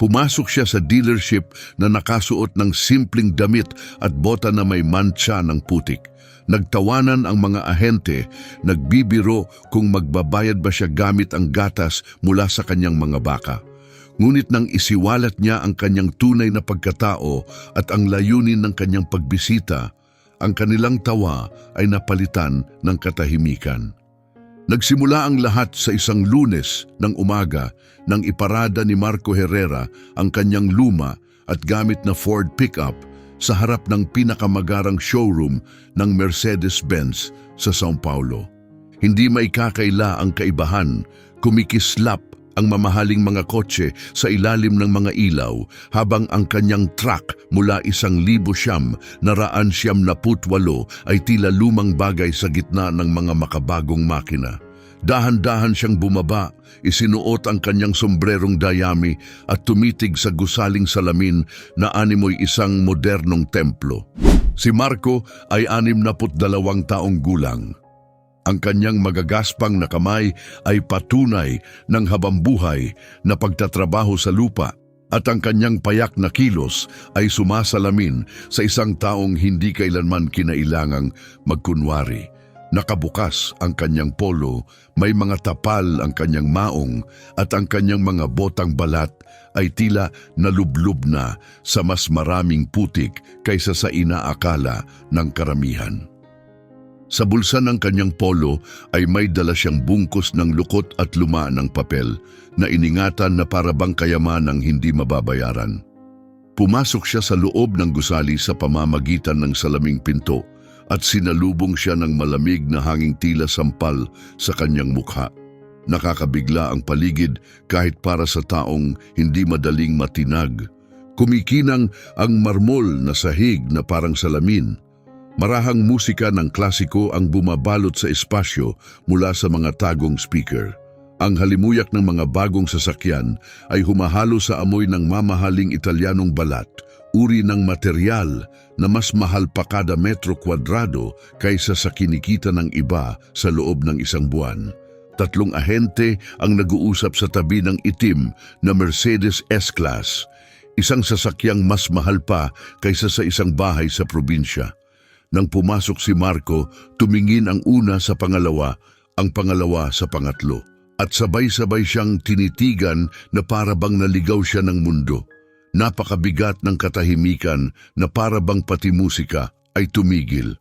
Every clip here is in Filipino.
Pumasok siya sa dealership na nakasuot ng simpleng damit at bota na may mantsa ng putik. Nagtawanan ang mga ahente, nagbibiro kung magbabayad ba siya gamit ang gatas mula sa kanyang mga baka. Ngunit nang isiwalat niya ang kanyang tunay na pagkatao at ang layunin ng kanyang pagbisita, ang kanilang tawa ay napalitan ng katahimikan. Nagsimula ang lahat sa isang Lunes ng umaga nang iparada ni Marco Herrera ang kanyang luma at gamit na Ford pickup sa harap ng pinakamagarang showroom ng Mercedes-Benz sa São Paulo. Hindi maikakaila ang kaibahan, kumikislap ang mamahaling mga kotse sa ilalim ng mga ilaw habang ang kanyang truck mula 1,948 ay tila lumang bagay sa gitna ng mga makabagong makina. Dahan-dahan siyang bumaba, isinuot ang kanyang sombrerong dayami at tumitig sa gusaling salamin na animoy isang modernong templo. Si Marco ay 62 taong gulang. Ang kanyang magagaspang na kamay ay patunay ng habambuhay na pagtatrabaho sa lupa at ang kanyang payak na kilos ay sumasalamin sa isang taong hindi kailanman kinailangang magkunwari. Nakabukas ang kanyang polo, may mga tapal ang kanyang maong at ang kanyang mga botang balat ay tila nalublob na sa mas maraming putik kaysa sa inaakala ng karamihan. Sa bulsa ng kanyang polo ay may dala siyang bungkus ng lukot at luma ng papel na iningatan na parabang kayamanang hindi mababayaran. Pumasok siya sa loob ng gusali sa pamamagitan ng salaming pinto at sinalubong siya ng malamig na hanging tila sampal sa kanyang mukha. Nakakabigla ang paligid kahit para sa taong hindi madaling matinag. Kumikinang ang marmol na sahig na parang salamin. Marahang musika ng klasiko ang bumabalot sa espasyo mula sa mga tagong speaker. Ang halimuyak ng mga bagong sasakyan ay humahalo sa amoy ng mamahaling Italianong balat, uri ng material na mas mahal pa kada metro kwadrado kaysa sa kinikita ng iba sa loob ng isang buwan. 3 ahente ang nag-uusap sa tabi ng itim na Mercedes S-Class, isang sasakyang mas mahal pa kaysa sa isang bahay sa probinsya. Nang pumasok si Marco, tumingin ang una sa pangalawa, ang pangalawa sa pangatlo. At sabay-sabay siyang tinitigan na parabang naligaw siya ng mundo. Napakabigat ng katahimikan na parabang pati musika ay tumigil.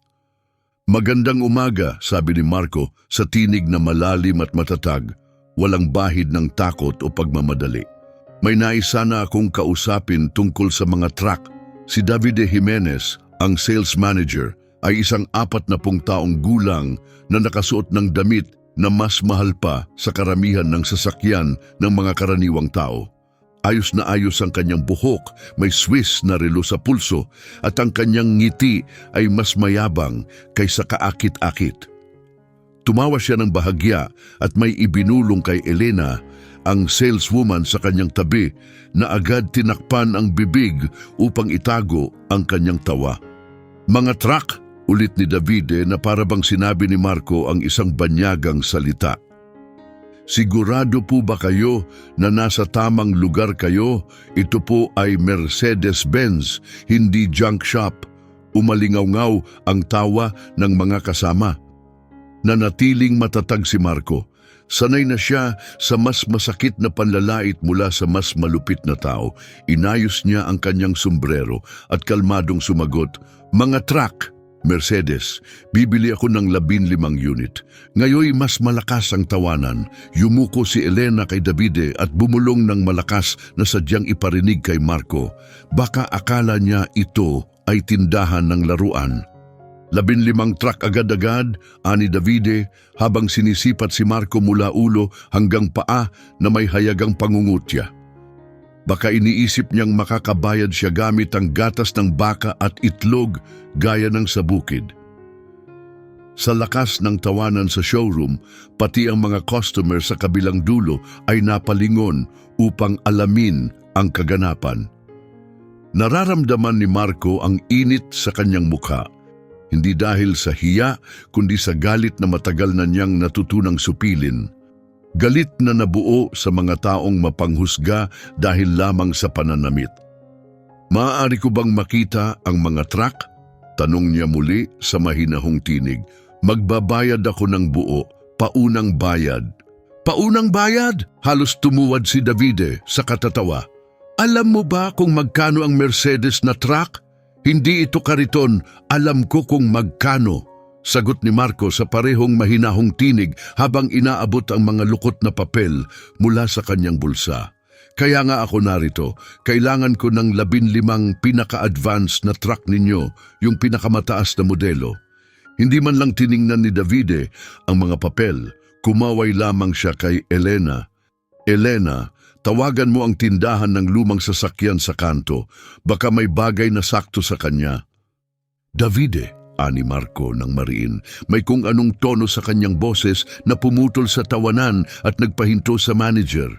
Magandang umaga, sabi ni Marco sa tinig na malalim at matatag, walang bahid ng takot o pagmamadali. May nais sana akong kausapin tungkol sa mga truck. Si Davide Jimenez, ang sales manager, ay isang 40 taong gulang na nakasuot ng damit na mas mahal pa sa karamihan ng sasakyan ng mga karaniwang tao. Ayos na ayos ang kanyang buhok, may Swiss na relo sa pulso at ang kanyang ngiti ay mas mayabang kaysa kaakit-akit. Tumawa siya ng bahagya at may ibinulong kay Elena, ang saleswoman sa kanyang tabi, na agad tinakpan ang bibig upang itago ang kanyang tawa. Mga truck, ulit ni Davide na parabang sinabi ni Marco ang isang banyagang salita. Sigurado po ba kayo na nasa tamang lugar kayo? Ito po ay Mercedes-Benz, hindi junk shop. Umalingaw-ngaw ang tawa ng mga kasama. Nanatiling matatag si Marco. Sanay na siya sa mas masakit na panlalait mula sa mas malupit na tao. Inayos niya ang kanyang sombrero at kalmadong sumagot, "Mga truck, Mercedes, bibili ako ng 15 unit. Ngayoy mas malakas ang tawanan. Yumuko si Elena kay Davide at bumulong ng malakas na sadyang iparinig kay Marco. Baka akala niya ito ay tindahan ng laruan. 15 truck agad-agad, ani Davide, habang sinisipat si Marco mula ulo hanggang paa na may hayagang pangungutya. Baka iniisip niyang makakabayad siya gamit ang gatas ng baka at itlog gaya ng sa bukid. Sa lakas ng tawanan sa showroom, pati ang mga customer sa kabilang dulo ay napalingon upang alamin ang kaganapan. Nararamdaman ni Marco ang init sa kanyang mukha, hindi dahil sa hiya kundi sa galit na matagal na niyang natutunang supilin. Galit na nabuo sa mga taong mapanghusga dahil lamang sa pananamit. Maaari ko bang makita ang mga truck? Tanong niya muli sa mahinahong tinig. Magbabayad ako ng buo, paunang bayad. Paunang bayad? Halos tumuwad si Davide sa katatawa. Alam mo ba kung magkano ang Mercedes na truck? Hindi ito kariton, alam ko kung magkano. Sagot ni Marco sa parehong mahinahong tinig habang inaabot ang mga lukot na papel mula sa kanyang bulsa. Kaya nga ako narito, kailangan ko ng 15 pinaka-advance na truck ninyo, yung pinakamataas na modelo. Hindi man lang tiningnan ni Davide ang mga papel, kumaway lamang siya kay Elena. Elena, tawagan mo ang tindahan ng lumang sasakyan sa kanto, baka may bagay na sakto sa kanya. Davide, ani Marco ng mariin, may kung anong tono sa kanyang boses na pumutol sa tawanan at nagpahinto sa manager.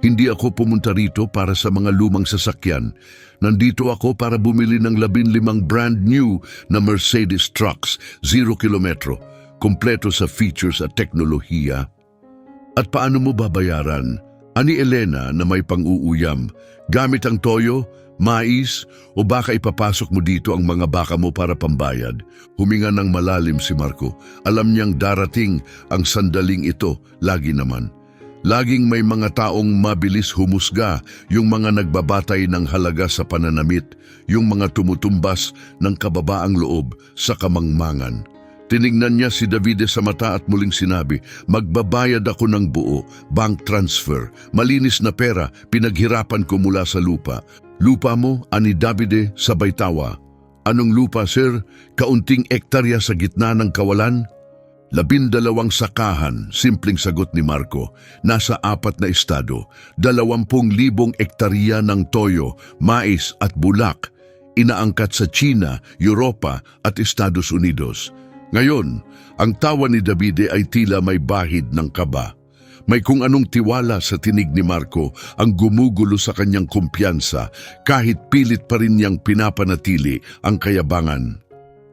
Hindi ako pumunta rito para sa mga lumang sasakyan. Nandito ako para bumili ng 15 brand new na Mercedes trucks, 0 kilometro, kompleto sa features at teknolohiya. At paano mo babayaran? Ani Elena na may pang-uuyam, gamit ang toyo, mais, o baka ipapasok mo dito ang mga baka mo para pambayad. Huminga ng malalim si Marco. Alam niyang darating ang sandaling ito, lagi naman. Laging may mga taong mabilis humusga, yung mga nagbabatay ng halaga sa pananamit, yung mga tumutumbas ng kababaang loob sa kamangmangan. Tinignan niya si Davide sa mata at muling sinabi, magbabayad ako ng buo, bank transfer, malinis na pera, pinaghirapan ko mula sa lupa. Lupa mo, ani Davide, sabay tawa. Anong lupa, sir? Kaunting ektarya sa gitna ng kawalan? 12 sakahan, simpleng sagot ni Marco, nasa 4 na estado, 20,000 ektarya ng toyo, mais at bulak, inaangkat sa China, Europa at Estados Unidos. Ngayon, ang tawa ni Davide ay tila may bahid ng kaba. May kung anong tiwala sa tinig ni Marco ang gumugulo sa kanyang kumpiyansa kahit pilit pa rin niyang pinapanatili ang kayabangan.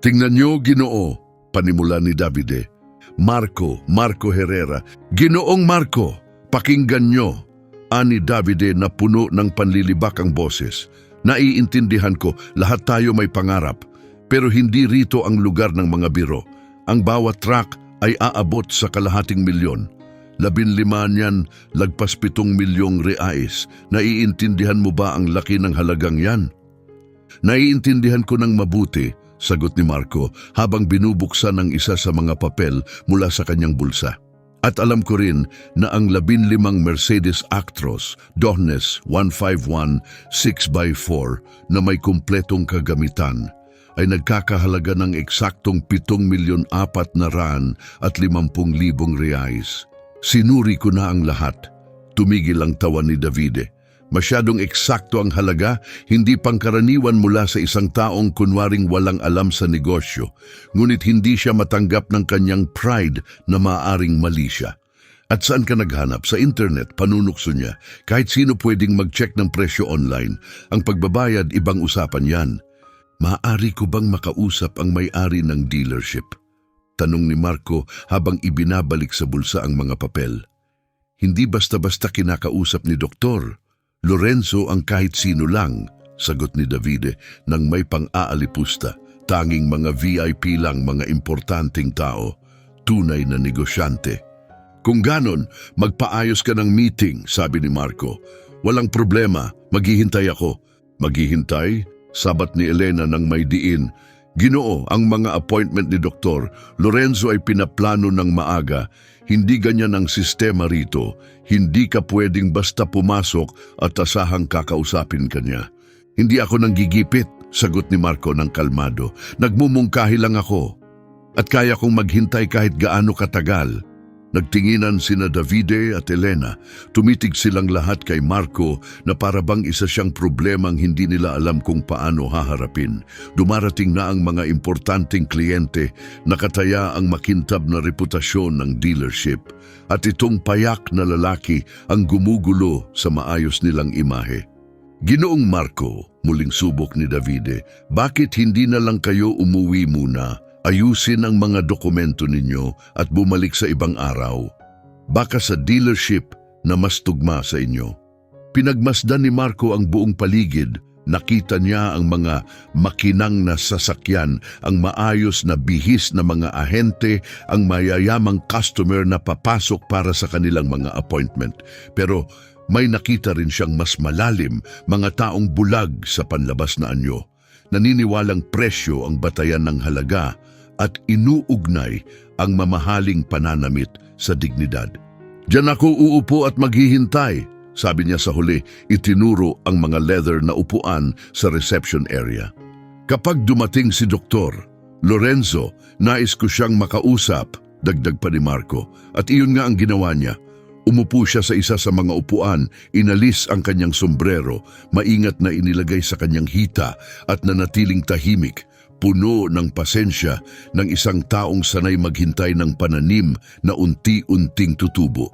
Tingnan niyo, Ginoo, panimula ni Davide. Marco Herrera, Ginoong Marco, pakinggan nyo. Ani Davide na puno ng panlilibak ang boses. Naiintindihan ko, lahat tayo may pangarap, pero hindi rito ang lugar ng mga biro. Ang bawat truck ay aabot sa kalahating milyon. 15 niyan, lagpas 7 milyong reais. Naiintindihan mo ba ang laki ng halagang yan? Naiintindihan ko ng mabuti, sagot ni Marco habang binubuksan ang isa sa mga papel mula sa kanyang bulsa. At alam ko rin na ang 15 Mercedes Actros Dohnes 151 6x4 na may kumpletong kagamitan ay nagkakahalaga ng eksaktong 7,450,000 reais. Sinuri ko na ang lahat. Tumigil ang tawa ni Davide. Masyadong eksakto ang halaga, hindi pangkaraniwan mula sa isang taong kunwaring walang alam sa negosyo, ngunit hindi siya matanggap ng kanyang pride na maaring mali siya. At saan ka naghanap? Sa internet, panunukso niya. Kahit sino pwedeng mag-check ng presyo online. Ang pagbabayad, ibang usapan yan. Maaari ko bang makausap ang may-ari ng dealership? Tanong ni Marco habang ibinabalik sa bulsa ang mga papel. Hindi basta-basta kinakausap ni Doktor. Lorenzo ang kahit sino lang, sagot ni Davide nang may pang-aalipusta. Tanging mga VIP lang, mga importanteng tao, tunay na negosyante. Kung ganon, magpaayos ka ng meeting, sabi ni Marco. Walang problema, maghihintay ako. Maghihintay? Sabat ni Elena nang may diin. Ginoo, ang mga appointment ni Doktor Lorenzo ay pinaplano ng maaga. Hindi ganyan ang sistema rito. Hindi ka pwedeng basta pumasok at asahang kakausapin ka niya. Hindi ako nanggigipit, sagot ni Marco ng kalmado. Nagmumungkahi lang ako. At kaya kong maghintay kahit gaano katagal. Nagtinginan sina Davide at Elena. Tumitig silang lahat kay Marco na para bang isa siyang problemang hindi nila alam kung paano haharapin. Dumarating na ang mga importanteng kliyente, nakataya ang makintab na reputasyon ng dealership. At itong payak na lalaki ang gumugulo sa maayos nilang imahe. Ginoong Marco, muling subok ni Davide, bakit hindi na lang kayo umuwi muna? Ayusin ang mga dokumento ninyo at bumalik sa ibang araw. baka sa dealership na mas tugma sa inyo. Pinagmasdan ni Marco ang buong paligid. Nakita niya ang mga makinang na sasakyan, ang maayos na bihis na mga ahente, ang mayayamang customer na papasok para sa kanilang mga appointment. Pero may nakita rin siyang mas malalim, mga taong bulag sa panlabas na anyo. Naniniwalang presyo ang batayan ng halaga at inuugnay ang mamahaling pananamit sa dignidad. "Diyan ako uupo at maghihintay," sabi niya sa huli. Itinuro ang mga leather na upuan sa reception area. "Kapag dumating si Dr. Lorenzo, nais ko siyang makausap," dagdag pa ni Marco. At iyon nga ang ginawa niya. Umupo siya sa isa sa mga upuan, inalis ang kanyang sombrero, maingat na inilagay sa kanyang hita at nanatiling tahimik, puno ng pasensya ng isang taong sanay maghintay ng pananim na unti-unting tutubo.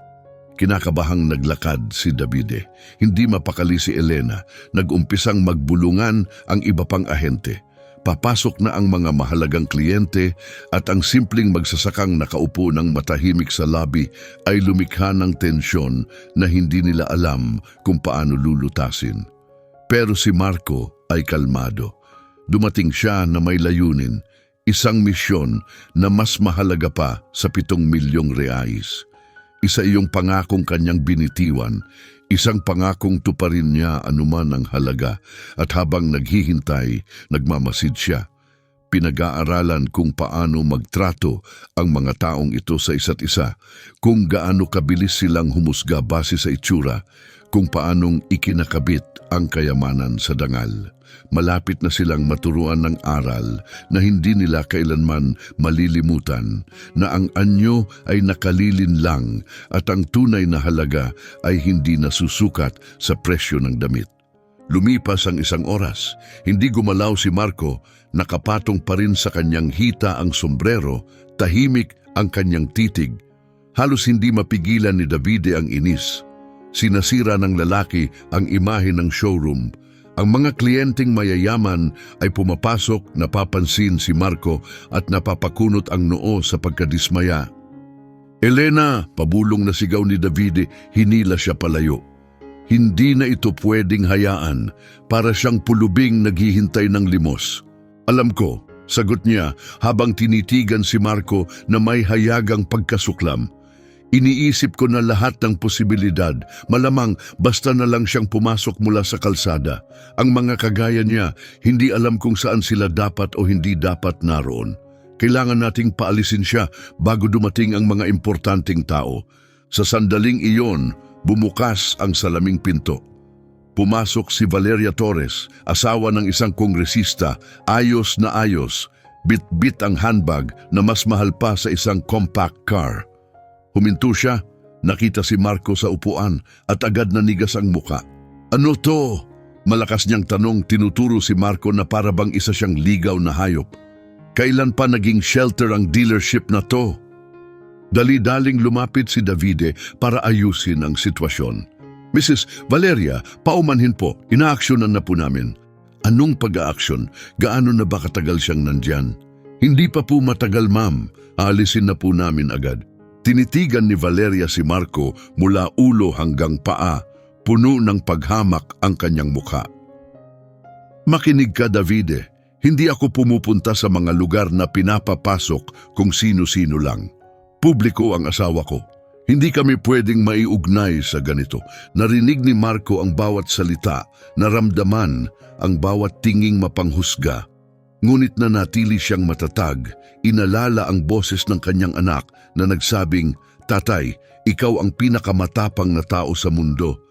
Kinakabahang naglakad si Davide. Hindi mapakali si Elena. Nag-umpisang magbulungan ang iba pang ahente. Papasok na ang mga mahalagang kliyente at ang simpleng magsasakang nakaupo ng matahimik sa lobby ay lumikha ng tensyon na hindi nila alam kung paano lulutasin. Pero si Marco ay kalmado. Dumating siya na may layunin, isang misyon na mas mahalaga pa sa 7 milyong reais. Isa iyong pangakong kanyang binitiwan, isang pangakong tuparin niya anuman ang halaga, at habang naghihintay, nagmamasid siya. Pinag-aaralan kung paano magtrato ang mga taong ito sa isa't isa, kung gaano kabilis silang humusga base sa itsura, kung paanong ikinakabit ang kayamanan sa dangal. Malapit na silang maturuan ng aral na hindi nila kailanman malilimutan, na ang anyo ay nakalilin lang at ang tunay na halaga ay hindi nasusukat sa presyo ng damit. Lumipas ang 1 oras, hindi gumalaw si Marco, nakapatong pa rin sa kanyang hita ang sombrero, tahimik ang kanyang titig. Halos hindi mapigilan ni Davide ang inis. Sinasira ng lalaki ang imahe ng showroom. Ang mga kliyenteng mayayaman ay pumapasok, napapansin si Marco at napapakunot ang noo sa pagkadismaya. "Elena!" Pabulong na sigaw ni Davide, hinila siya palayo. Hindi na ito pwedeng hayaan, para siyang pulubing naghihintay ng limos. "Alam ko," sagot niya habang tinitigan si Marco na may hayagang pagkasuklam. "Iniisip ko na lahat ng posibilidad, malamang basta na lang siyang pumasok mula sa kalsada. Ang mga kagaya niya, hindi alam kung saan sila dapat o hindi dapat naroon. Kailangan nating paalisin siya bago dumating ang mga importanteng tao." Sa sandaling iyon, bumukas ang salaming pinto. Pumasok si Valeria Torres, asawa ng isang kongresista, ayos na ayos, bit-bit ang handbag na mas mahal pa sa isang compact car. Huminto siya, nakita si Marco sa upuan at agad nanigas ang muka. "Ano to?" Malakas niyang tanong, tinuturo si Marco na para bang isa siyang ligaw na hayop. "Kailan pa naging shelter ang dealership na to?" Dali-daling lumapit si Davide para ayusin ang sitwasyon. "Mrs. Valeria, paumanhin po, inaaksyonan na po namin." "Anong pag-aaksyon? Gaano na ba katagal siyang nandyan?" "Hindi pa po matagal, ma'am. Aalisin na po namin agad." Tinitigan ni Valeria si Marco mula ulo hanggang paa, puno ng paghamak ang kanyang mukha. "Makinig ka, Davide. Hindi ako pumupunta sa mga lugar na pinapapasok kung sino-sino lang. Publiko ang asawa ko. Hindi kami pwedeng maiugnay sa ganito." Narinig ni Marco ang bawat salita, naramdaman ang bawat tinging mapanghusga. Ngunit nanatili siyang matatag, inalala ang boses ng kanyang anak na nagsabing, "Tatay, ikaw ang pinakamatapang na tao sa mundo."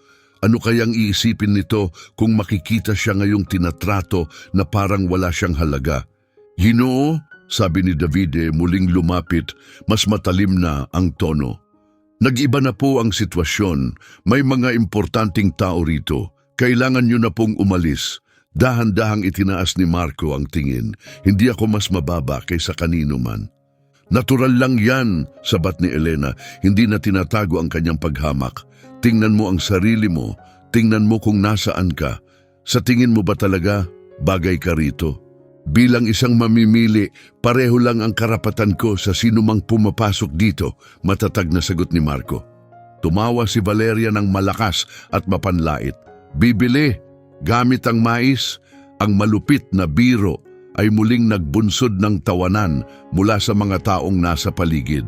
Ano kayang iisipin nito kung makikita siya ngayong tinatrato na parang wala siyang halaga? "Ginoo," sabi ni Davide muling lumapit, mas matalim na ang tono. "Nag-iba na po ang sitwasyon. May mga importanteng tao rito. Kailangan niyo na pong umalis." Dahan-dahang itinaas ni Marco ang tingin. "Hindi ako mas mababa kaysa kanino man." "Natural lang yan," sabat ni Elena, hindi na tinatago ang kanyang paghamak. "Tingnan mo ang sarili mo, tingnan mo kung nasaan ka. Sa tingin mo ba talaga bagay ka rito? Bilang isang mamimili, pareho lang ang karapatan ko sa sinumang pumapasok dito," matatag na sagot ni Marco. Tumawa si Valeria ng malakas at mapanlait. Bibili, gamit ang mais, ang malupit na biro ay muling nagbunsod ng tawanan mula sa mga taong nasa paligid.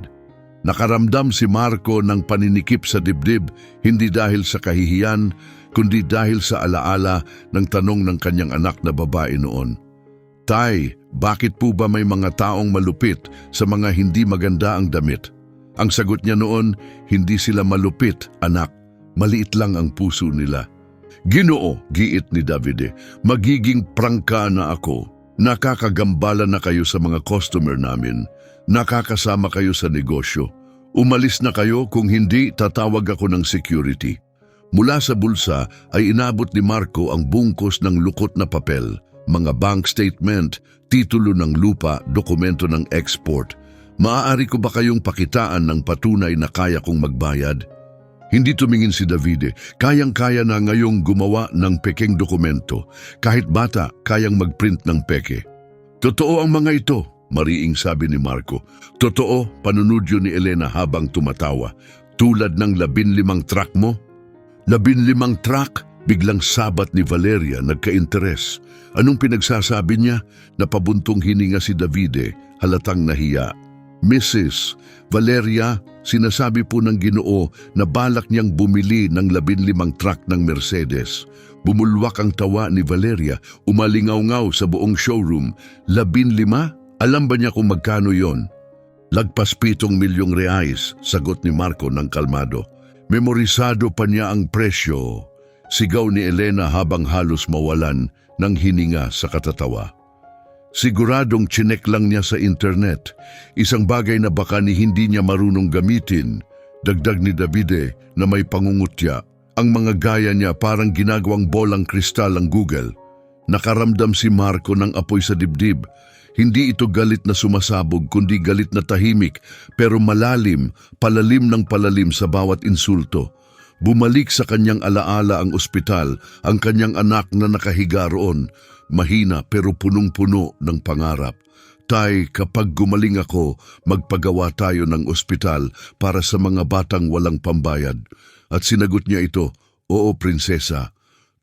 Nakaramdam si Marco ng paninikip sa dibdib, hindi dahil sa kahihiyan, kundi dahil sa alaala ng tanong ng kanyang anak na babae noon. Tay, bakit po ba may mga taong malupit sa mga hindi maganda ang damit? Ang sagot niya noon, hindi sila malupit, anak. Maliit lang ang puso nila. Ginoo, giit ni Davide, magiging prangka na ako. Nakakagambala na kayo sa mga customer namin. Nakakasama kayo sa negosyo. Umalis na kayo, kung hindi tatawag ako ng security. Mula sa bulsa ay inabot ni Marco ang bungkos ng lukot na papel, mga bank statement, titulo ng lupa, dokumento ng export. Maaari ko ba kayong pakitaan ng patunay na kaya kong magbayad? Hindi tumingin si Davide, kayang-kaya na ngayong gumawa ng pekeng dokumento. Kahit bata, kayang magprint ng peke. Totoo ang mga ito, mariing sabi ni Marco. Totoo, panunod yun ni Elena habang tumatawa. Tulad ng 15 truck mo? 15 truck? Biglang sabat ni Valeria, nagka-interes. Anong pinagsasabi niya? Napabuntong hininga si Davide, halatang nahiya. Mrs. Valeria, sinasabi po ng Ginoo na balak niyang bumili ng 15 truck ng Mercedes. Bumulwak ang tawa ni Valeria, umalingaw-ngaw sa buong showroom. 15? Alam ba niya kung magkano yon? Lagpas 7 milyong reais, sagot ni Marco ng kalmado. Memorisado pa niya ang presyo. Sigaw ni Elena habang halos mawalan ng hininga sa katatawa. Siguradong chinek lang niya sa internet, isang bagay na baka ni hindi niya marunong gamitin. Dagdag ni Davide na may pangungutya. Ang mga gaya niya parang ginagawang bolang kristal ang Google. Nakaramdam si Marco ng apoy sa dibdib. Hindi ito galit na sumasabog kundi galit na tahimik pero malalim, palalim ng palalim sa bawat insulto. Bumalik sa kanyang alaala ang ospital, ang kanyang anak na nakahiga roon. Mahina pero punong-puno ng pangarap. Tay, kapag gumaling ako, magpagawa tayo ng ospital para sa mga batang walang pambayad. At sinagot niya ito, oo prinsesa,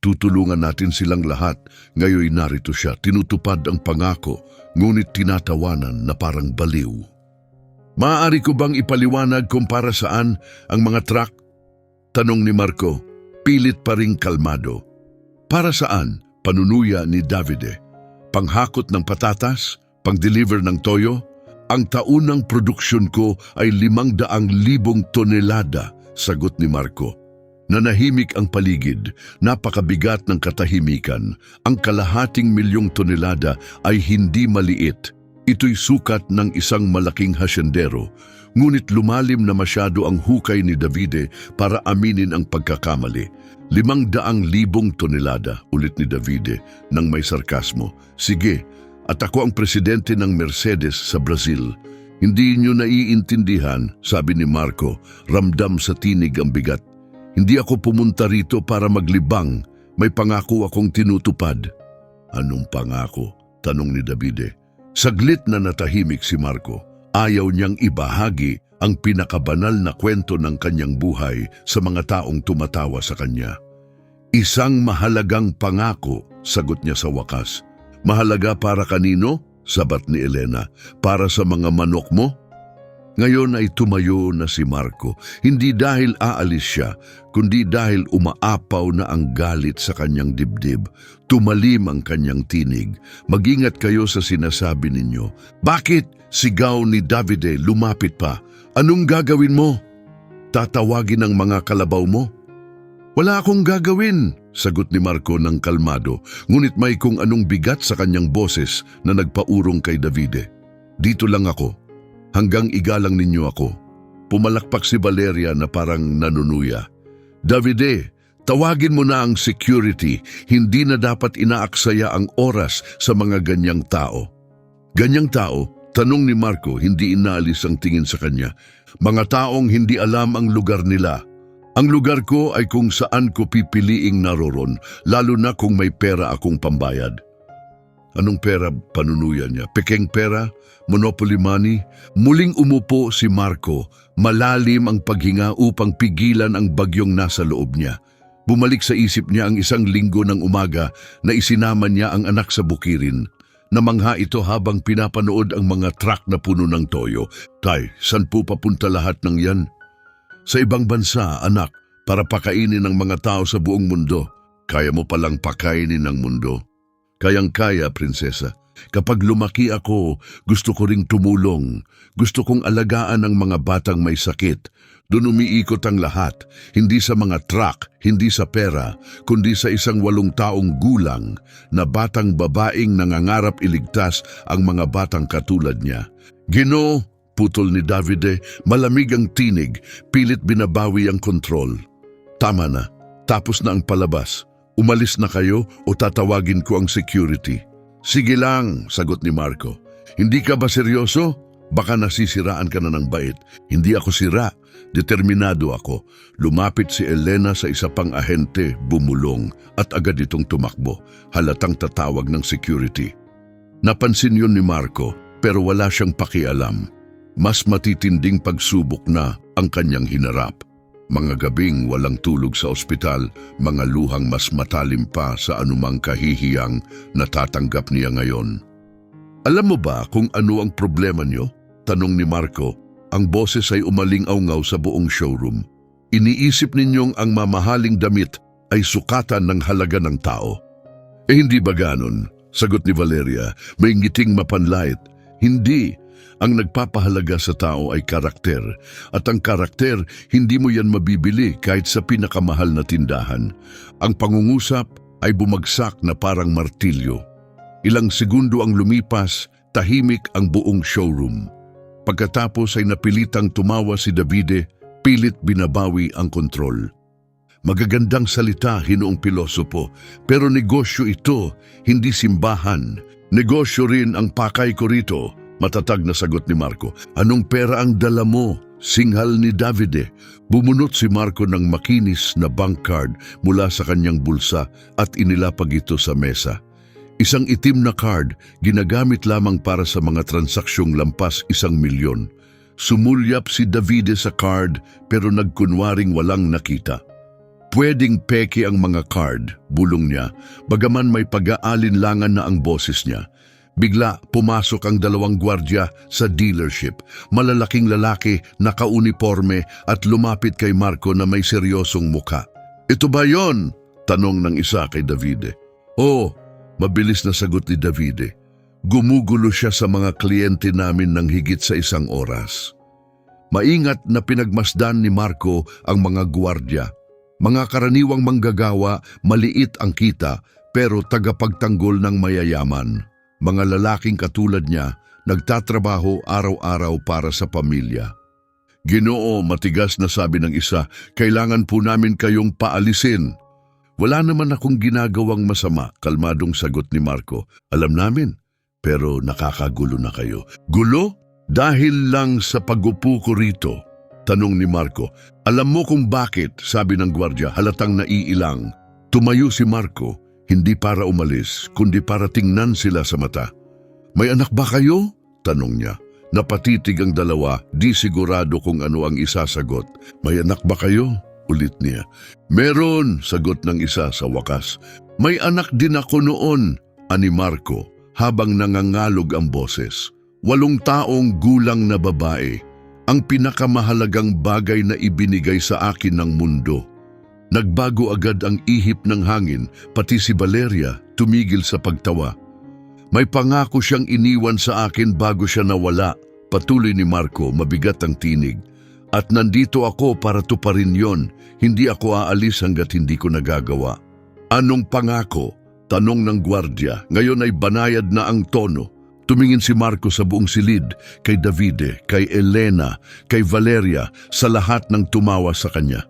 tutulungan natin silang lahat. Ngayon narito siya, tinutupad ang pangako, ngunit tinatawanan na parang baliw. Maaari ko bang ipaliwanag kung para saan ang mga truck? Tanong ni Marco, pilit pa ring kalmado. Para saan? Panunuya ni Davide. Panghakot ng patatas? Pang-deliver ng toyo? Ang taunang produksyon ko ay 500,000 tonelada, sagot ni Marco. Nanahimik ang paligid, napakabigat ng katahimikan. Ang 250,000 tonelada ay hindi maliit. Ito'y sukat ng isang malaking hasyendero. Ngunit lumalim na masyado ang hukay ni Davide para aminin ang pagkakamali. 500,000 tonelada, ulit ni Davide nang may sarkasmo. Sige, at ako ang presidente ng Mercedes sa Brazil. Hindi niyo naiintindihan, sabi ni Marco, ramdam sa tinig ang bigat. Hindi ako pumunta rito para maglibang, may pangako akong tinutupad. Anong pangako? Tanong ni Davide. Saglit na natahimik si Marco. Ayaw niyang ibahagi ang pinakabanal na kwento ng kanyang buhay sa mga taong tumatawa sa kanya. Isang mahalagang pangako, sagot niya sa wakas. Mahalaga para kanino? Sabat ni Elena. Para sa mga manok mo? Ngayon ay tumayo na si Marco, hindi dahil aalis siya, kundi dahil umaapaw na ang galit sa kanyang dibdib. Tumalim ang kanyang tinig. Mag-ingat kayo sa sinasabi ninyo. Bakit? Sigaw ni Davide, lumapit pa. Anong gagawin mo? Tatawagin ang mga kalabaw mo? Wala akong gagawin, sagot ni Marco ng kalmado, ngunit may kung anong bigat sa kanyang boses na nagpaurong kay Davide. Dito lang ako. Hanggang igalang ninyo ako. Pumalakpak si Valeria na parang nanunuya. Davide, tawagin mo na ang security. Hindi na dapat inaaksaya ang oras sa mga ganyang tao. Ganyang tao? Tanong ni Marco, hindi inaalis ang tingin sa kanya. Mga taong hindi alam ang lugar nila. Ang lugar ko ay kung saan ko pipiliing naroon, lalo na kung may pera akong pambayad. Anong pera? Panunuyan niya. Pekeng pera? Monopoly money? Muling umupo si Marco. Malalim ang paghinga upang pigilan ang bagyong nasa loob niya. Bumalik sa isip niya ang isang linggo ng umaga na isinama niya ang anak sa bukirin. Namangha ito habang pinapanood ang mga truck na puno ng toyo. Tay, saan po papunta lahat ng yan? Sa ibang bansa, anak, para pakainin ng mga tao sa buong mundo. Kaya mo palang pakainin ng mundo. Kayang-kaya, prinsesa. Kapag lumaki ako, gusto ko ring tumulong. Gusto kong alagaan ang mga batang may sakit. Doon umiikot ang lahat, hindi sa mga truck, hindi sa pera, kundi sa isang 8 taong gulang na batang babaeng nangangarap iligtas ang mga batang katulad niya. Ginoo, putol ni Davide, malamig ang tinig, pilit binabawi ang kontrol. Tama na, tapos na ang palabas. Umalis na kayo o tatawagin ko ang security. Sige lang, sagot ni Marco. Hindi ka ba seryoso? Baka nasisiraan ka na ng bait. Hindi ako sira. Determinado ako. Lumapit si Elena sa isa pang ahente, bumulong, at agad itong tumakbo. Halatang tatawag ng security. Napansin yun ni Marco, pero wala siyang pakialam. Mas matitinding pagsubok na ang kanyang hinarap. Mga gabing walang tulog sa ospital, mga luhang mas matalim pa sa anumang kahihiyang natatanggap niya ngayon. Alam mo ba kung ano ang problema niyo? Tanong ni Marco. Ang boses ay umaling-aungaw sa buong showroom. Iniisip ninyong ang mamahaling damit ay sukatan ng halaga ng tao. Hindi ba ganon? Sagot ni Valeria, may ngiting mapanlait. Hindi. Ang nagpapahalaga sa tao ay karakter, at ang karakter hindi mo yan mabibili kahit sa pinakamahal na tindahan. Ang pangungusap ay bumagsak na parang martilyo. Ilang segundo ang lumipas, tahimik ang buong showroom. Pagkatapos ay napilitang tumawa si Davide, pilit binabawi ang kontrol. Magagandang salita, Hinoong Pilosopo, pero negosyo ito, hindi simbahan. Negosyo rin ang pakay ko rito. Matatag na sagot ni Marco. Anong pera ang dala mo? Singhal ni Davide. Bumunot si Marco ng makinis na bank card mula sa kanyang bulsa at inilapag ito sa mesa. Isang itim na card, ginagamit lamang para sa mga transaksyong lampas 1,000,000. Sumulyap si Davide sa card pero nagkunwaring walang nakita. Pwedeng peke ang mga card, bulong niya, bagaman may pag-aalinlangan na ang boses niya. Bigla pumasok ang 2 gwardya sa dealership, malalaking lalaki, nakauniporme at lumapit kay Marco na may seryosong muka. Ito ba yon? Tanong ng isa kay Davide. Oo, mabilis na sagot ni Davide. Gumugulo siya sa mga kliyente namin ng higit sa 1 oras. Maingat na pinagmasdan ni Marco ang mga gwardya. Mga karaniwang manggagawa, maliit ang kita pero tagapagtanggol ng mayayaman. Mga lalaking katulad niya, nagtatrabaho araw-araw para sa pamilya. Ginoo, matigas na sabi ng isa, kailangan po namin kayong paalisin. Wala naman akong ginagawang masama, kalmadong sagot ni Marco. Alam namin, pero nakakagulo na kayo. Gulo? Dahil lang sa pag-upo ko rito, tanong ni Marco. Alam mo kung bakit, sabi ng gwardya, halatang naiilang. Tumayo si Marco. Hindi para umalis, kundi para tingnan sila sa mata. May anak ba kayo? Tanong niya. Napatitig ang dalawa, di sigurado kung ano ang isasagot. May anak ba kayo? Ulit niya. Meron, sagot ng isa sa wakas. May anak din ako noon, ani Marco, habang nangangalog ang boses. 8 taong gulang na babae, ang pinakamahalagang bagay na ibinigay sa akin ng mundo. Nagbago agad ang ihip ng hangin, pati si Valeria tumigil sa pagtawa. May pangako siyang iniwan sa akin bago siya nawala, patuloy ni Marco, mabigat ang tinig. At nandito ako para tuparin yon, hindi ako aalis hanggat hindi ko nagagawa. Anong pangako? Tanong ng gwardya, ngayon ay banayad na ang tono. Tumingin si Marco sa buong silid, kay Davide, kay Elena, kay Valeria, sa lahat ng tumawa sa kanya.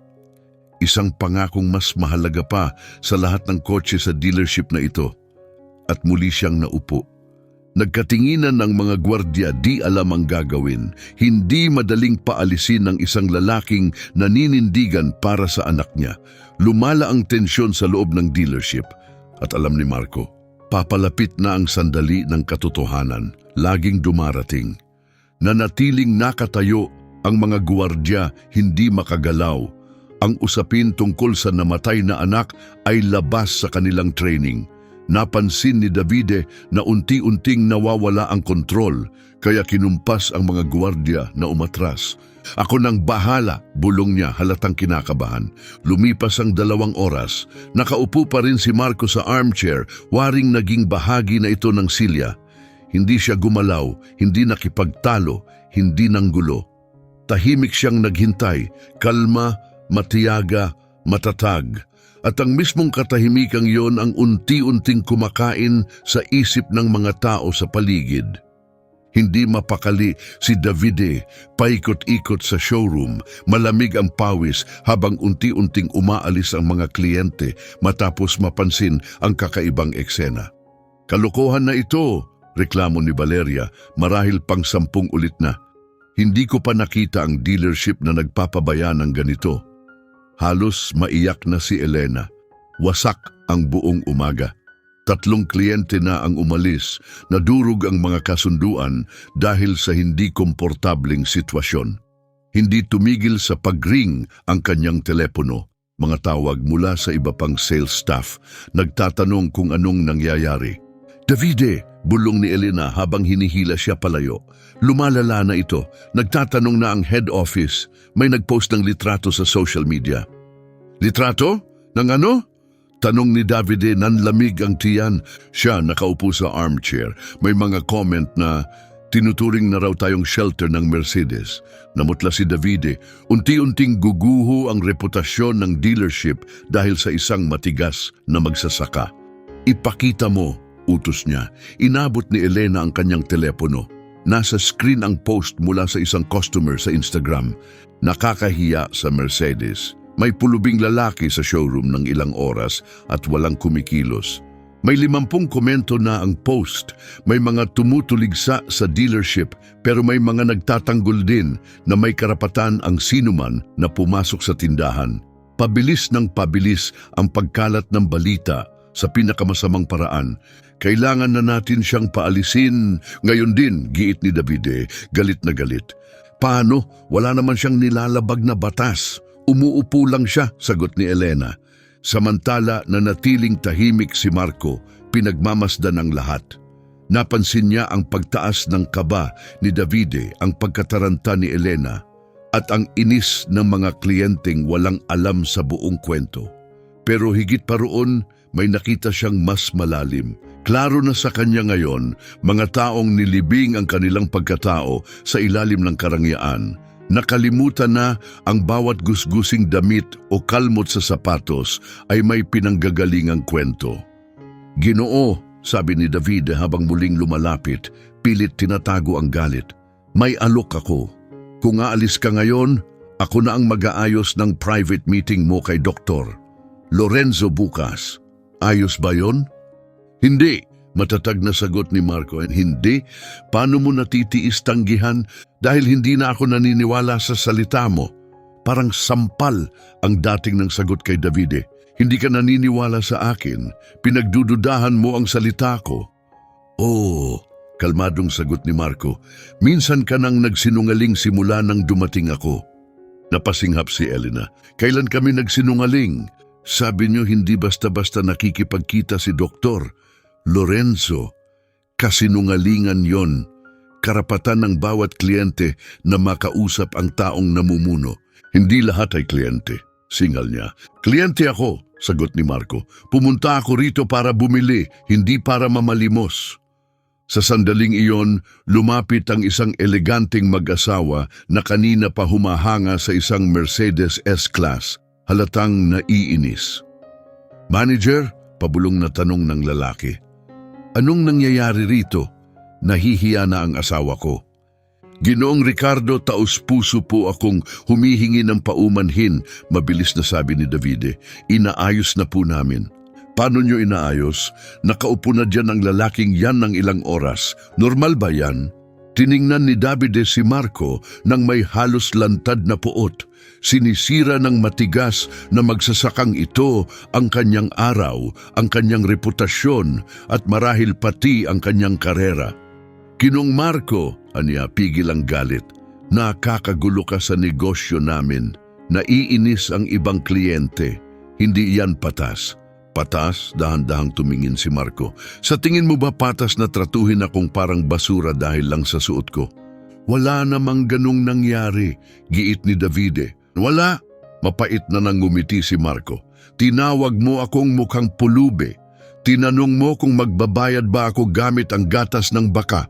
Isang pangakong mas mahalaga pa sa lahat ng kotse sa dealership na ito. At muli siyang naupo. Nagkatinginan ng mga gwardya, di alam ang gagawin. Hindi madaling paalisin ng isang lalaking naninindigan para sa anak niya. Lumala ang tensyon sa loob ng dealership. At alam ni Marco, Papalapit na ang sandali ng katotohanan, laging dumarating. Nanatiling nakatayo ang mga guwardya, hindi makagalaw. Ang usapin tungkol sa namatay na anak ay labas sa kanilang training. Napansin ni Davide na unti-unting nawawala ang kontrol, kaya kinumpas ang mga guwardya na umatras. Ako nang bahala, bulong niya, halatang kinakabahan. Lumipas ang 2 oras, nakaupo pa rin si Marco sa armchair, waring naging bahagi na ito ng silya. Hindi siya gumalaw, hindi nakipagtalo, hindi nanggulo. Tahimik siyang naghintay, kalma, matiyaga, matatag. At ang mismong katahimikang yon ang unti-unting kumakain sa isip ng mga tao sa paligid. Hindi mapakali si Davide, paikot-ikot sa showroom, malamig ang pawis habang unti-unting umaalis ang mga kliyente matapos mapansin ang kakaibang eksena. Kalokohan na ito, reklamo ni Valeria, marahil pang 10 ulit na. Hindi ko pa nakita ang dealership na nagpapabaya ng ganito. Halos maiyak na si Elena. Wasak ang buong umaga. 3 kliyente na ang umalis, nadurog ang mga kasunduan dahil sa hindi komportabling sitwasyon. Hindi tumigil sa pag-ring ang kanyang telepono. Mga tawag mula sa iba pang sales staff, nagtatanong kung anong nangyayari. Davide, bulong ni Elena habang hinihila siya palayo. Lumalala na ito, nagtatanong na ang head office, may nagpost ng litrato sa social media. Litrato? Ng ano? Tanong ni Davide, nanlamig ang tiyan. Siya nakaupo sa armchair. May mga comment na tinuturing na raw tayong shelter ng Mercedes. Namutla si Davide, unti-unting guguho ang reputasyon ng dealership dahil sa isang matigas na magsasaka. Ipakita mo, utos niya. Inabot ni Elena ang kanyang telepono. Nasa screen ang post mula sa isang customer sa Instagram. Nakakahiya sa Mercedes. May pulubing lalaki sa showroom ng ilang oras at walang kumikilos. May 50 komento na ang post. May mga tumutuligsa sa dealership pero may mga nagtatanggol din na may karapatan ang sinuman na pumasok sa tindahan. Pabilis ng pabilis ang pagkalat ng balita sa pinakamasamang paraan. Kailangan na natin siyang paalisin. Ngayon din, giit ni Davide, galit na galit. Paano? Wala naman siyang nilalabag na batas. Umuupo lang siya, sagot ni Elena. Samantala na natiling tahimik si Marco, pinagmamasdan ang lahat. Napansin niya ang pagtaas ng kaba ni Davide, ang pagkataranta ni Elena, at ang inis ng mga kliyenteng walang alam sa buong kwento. Pero higit pa roon, may nakita siyang mas malalim. Klaro na sa kanya ngayon, mga taong nilibing ang kanilang pagkatao sa ilalim ng karangyaan. Nakalimutan na ang bawat gusgusing damit o kalmot sa sapatos ay may pinanggagalingang kwento. Ginoo, sabi ni David habang muling lumalapit, pilit tinatago ang galit. May alok ako. Kung aalis ka ngayon, ako na ang mag-aayos ng private meeting mo kay Dr. Lorenzo bukas. Ayos ba yon? Hindi, matatag na sagot ni Marco. Hindi? Paano mo natitiis tanggihan dahil hindi na ako naniniwala sa salita mo? Parang sampal ang dating ng sagot kay Davide. Hindi ka naniniwala sa akin. Pinagdududahan mo ang salita ko. Oh, kalmadong sagot ni Marco. Minsan ka nang nagsinungaling simula nang dumating ako. Napasinghap si Elena. Kailan kami nagsinungaling? Sabi niyo hindi basta-basta nakikipagkita si Doktor Lorenzo. Kasinungalingan yon. Karapatan ng bawat kliyente na makausap ang taong namumuno. Hindi lahat ay kliyente, singal niya. Kliyente ako, sagot ni Marco. Pumunta ako rito para bumili, hindi para mamalimos. Sa sandaling iyon, lumapit ang isang eleganteng mag-asawa na kanina pa humahanga sa isang Mercedes S-Class. Halatang naiinis. Manager, pabulong na tanong ng lalaki. Anong nangyayari rito? Nahihiya na ang asawa ko. Ginoong Ricardo, taus-puso po akong humihingi ng paumanhin, mabilis na sabi ni Davide. Inaayos na po namin. Paano nyo inaayos? Nakaupo na dyan ang lalaking yan ng ilang oras. Normal ba yan? Tiningnan ni Davide si Marco nang may halos lantad na puot. Sinisira ng matigas na magsasakang ito ang kanyang araw, ang kanyang reputasyon at marahil pati ang kanyang karera. Kinong Marco, aniya, pigil ang galit. Nakakagulo ka sa negosyo namin. Naiinis ang ibang kliyente. Hindi yan patas. Patas? Dahan-dahang tumingin si Marco. Sa tingin mo ba patas na tratuhin akong parang basura dahil lang sa suot ko? Wala namang ganung nangyari, giit ni Davide. Wala. Mapait na nang ngumiti si Marco. Tinawag mo akong mukhang pulube. Tinanong mo kung magbabayad ba ako gamit ang gatas ng baka.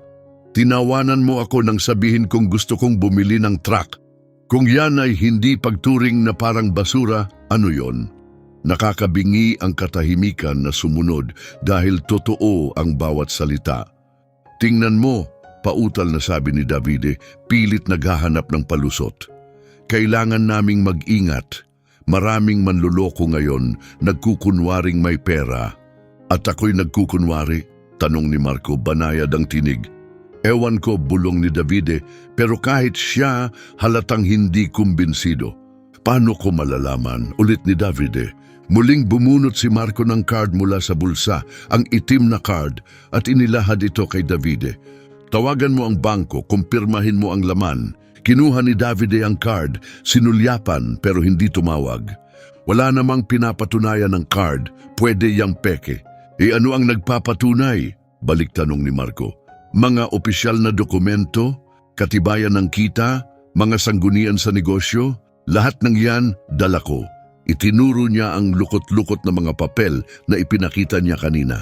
Tinawanan mo ako nang sabihin kong gusto kong bumili ng truck. Kung yan ay hindi pagturing na parang basura, ano yon? Nakakabingi ang katahimikan na sumunod dahil totoo ang bawat salita. Tingnan mo, pautal na sabi ni Davide, pilit naghahanap ng palusot. Kailangan naming mag-ingat. Maraming manluloko ngayon, nagkukunwaring may pera. At ako'y nagkukunwari? Tanong ni Marco, banayad ang tinig. Ewan ko, bulong ni Davide, pero kahit siya halatang hindi kumbinsido. Paano ko malalaman? Ulit ni Davide. Muling bumunot si Marco ng card mula sa bulsa, ang itim na card, at inilahad ito kay Davide. Tawagan mo ang bangko, kumpirmahin mo ang laman. Kinuha ni Davide ang card, sinulyapan pero hindi tumawag. Wala namang pinapatunayan ng card, pwede yang peke. Ano ang nagpapatunay? Balik tanong ni Marco. Mga opisyal na dokumento, katibayan ng kita, mga sanggunian sa negosyo, lahat ng yan dala ko. Itinuro niya ang lukot-lukot na mga papel na ipinakita niya kanina.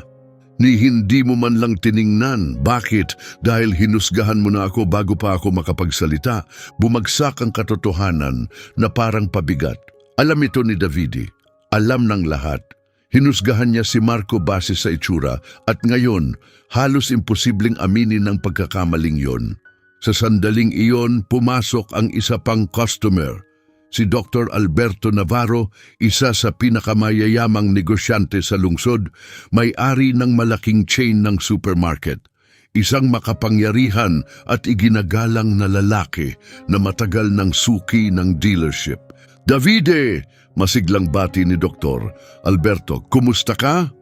Ni hindi mo man lang tiningnan. Bakit? Dahil hinusgahan mo na ako bago pa ako makapagsalita. Bumagsak ang katotohanan na parang pabigat. Alam ito ni Davide. Alam ng lahat. Hinusgahan niya si Marco base sa itsura at ngayon halos imposibleng aminin ng pagkakamaling yon. Sa sandaling iyon, pumasok ang isa pang customer. Si Dr. Alberto Navarro, isa sa pinakamayayamang negosyante sa lungsod, may-ari ng malaking chain ng supermarket. Isang makapangyarihan at iginagalang na lalaki na matagal ng suki ng dealership. Davide! Masiglang bati ni Dr. Alberto, kumusta ka?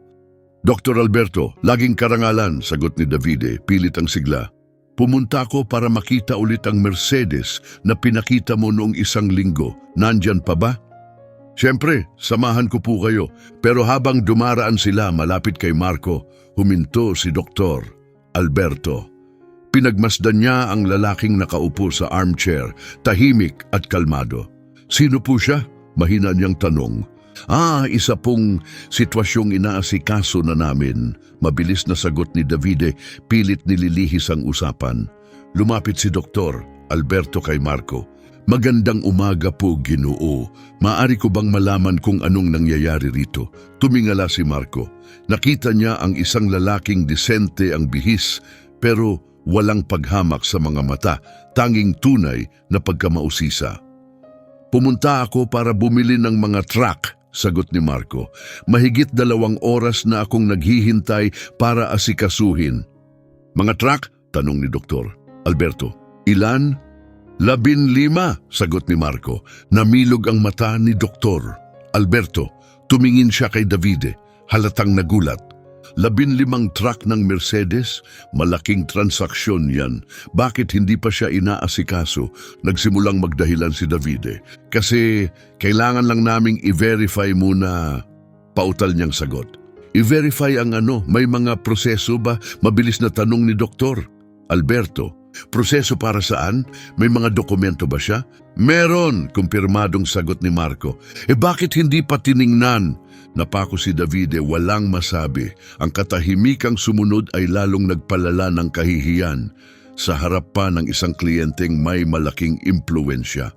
Dr. Alberto, laging karangalan, sagot ni Davide, pilit ang sigla. Pumunta ako para makita ulit ang Mercedes na pinakita mo noong isang linggo. Nandyan pa ba? Siyempre, samahan ko po kayo. Pero habang dumaraan sila malapit kay Marco, huminto si Dr. Alberto. Pinagmasdan niya ang lalaking nakaupo sa armchair, tahimik at kalmado. Sino po siya? Mahina niyang tanong. Isa pong sitwasyong inaasikaso na namin. Mabilis na sagot ni Davide, pilit nililihis ang usapan. Lumapit si Dr. Alberto kay Marco. Magandang umaga po, Ginoo. Maari ko bang malaman kung anong nangyayari rito? Tumingala si Marco. Nakita niya ang isang lalaking disente ang bihis, pero walang paghamak sa mga mata, tanging tunay na pagkamausisa. Pumunta ako para bumili ng mga truck, sagot ni Marco. Mahigit 2 oras na akong naghihintay para asikasuhin. Mga truck? Tanong ni Dr. Alberto. Ilan? 15, sagot ni Marco. Namilog ang mata ni Dr. Alberto. Tumingin siya kay Davide. Halatang nagulat. 15 truck ng Mercedes? Malaking transaksyon yan. Bakit hindi pa siya inaasikaso? Nagsimulang magdahilan si Davide. Kasi kailangan lang naming i-verify muna. Pautal niyang sagot. I-verify ang ano? May mga proseso ba? Mabilis na tanong ni Dr. Alberto. Proseso para saan? May mga dokumento ba siya? Meron, kumpirmadong sagot ni Marco. Bakit hindi pa tiningnan? Napako si Davide, walang masabi. Ang katahimikang sumunod ay lalong nagpalala ng kahihiyan sa harap pa ng isang kliyenteng may malaking impluensya.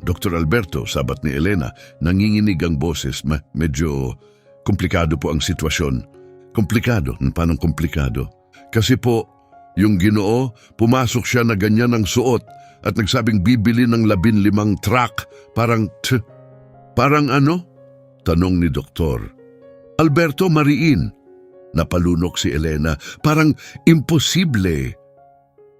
Dr. Alberto, sabat ni Elena, nanginginig ang boses. Medyo komplikado po ang sitwasyon. Komplikado? Paano komplikado? Kasi po, yung Ginoo, pumasok siya na ganyan ang suot at nagsabing bibili ng 15 truck. Parang ano? Tanong ni Dr. Alberto, mariin. Napalunok si Elena. Parang imposible.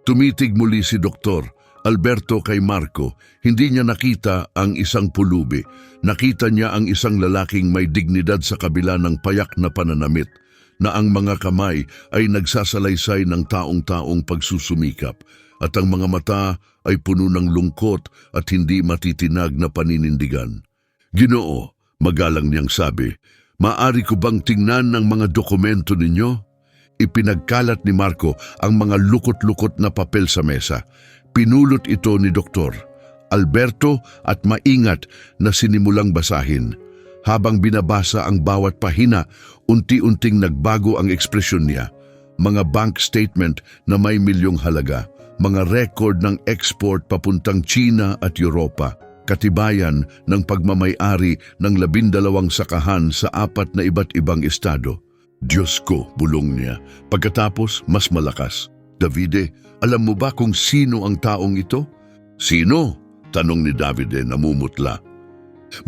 Tumitig muli si Dr. Alberto, kay Marco, hindi niya nakita ang isang pulubi. Nakita niya ang isang lalaking may dignidad sa kabila ng payak na pananamit, na ang mga kamay ay nagsasalaysay ng taong-taong pagsusumikap at ang mga mata ay puno ng lungkot at hindi matitinag na paninindigan. Ginoo, magalang niyang sabi, "Maari ko bang tingnan ng mga dokumento ninyo?" Ipinagkalat ni Marco ang mga lukot-lukot na papel sa mesa. Pinulot ito ni Dr. Alberto at maingat na sinimulang basahin. Habang binabasa ang bawat pahina, unti-unting nagbago ang ekspresyon niya. Mga bank statement na may milyong halaga, mga record ng export papuntang China at Europa, katibayan ng pagmamay-ari ng 12 sakahan sa 4 na iba't ibang estado. Diyos ko, bulong niya. Pagkatapos, mas malakas. "Davide, alam mo ba kung sino ang taong ito?" "Sino?" tanong ni Davide namumutla.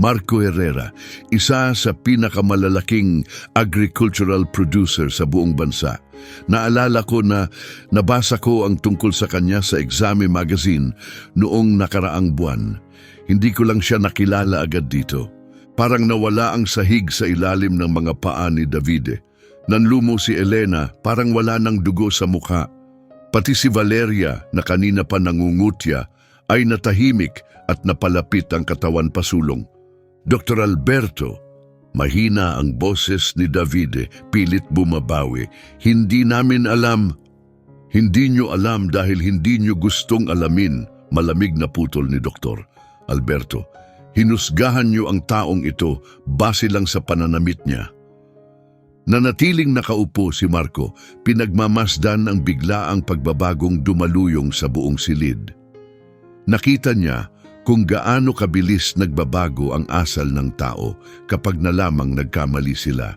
Marco Herrera, isa sa pinakamalalaking agricultural producer sa buong bansa. Naalala ko na nabasa ko ang tungkol sa kanya sa Exame Magazine noong nakaraang buwan. Hindi ko lang siya nakilala agad dito. Parang nawala ang sahig sa ilalim ng mga paa ni Davide. Nanlumo si Elena, parang wala ng dugo sa mukha. Pati si Valeria, na kanina pa nangungutya, ay natahimik at napalapit ang katawan pasulong. Dr. Alberto, mahina ang boses ni Davide, pilit bumabawi. "Hindi namin alam." "Hindi nyo alam dahil hindi nyo gustong alamin," malamig na putol ni Dr. Alberto. "Hinusgahan nyo ang taong ito base lang sa pananamit niya." Nanatiling nakaupo si Marco, pinagmamasdan ang biglaang pagbabagong dumaluyong sa buong silid. Nakita niya kung gaano kabilis nagbabago ang asal ng tao kapag nalamang nagkamali sila.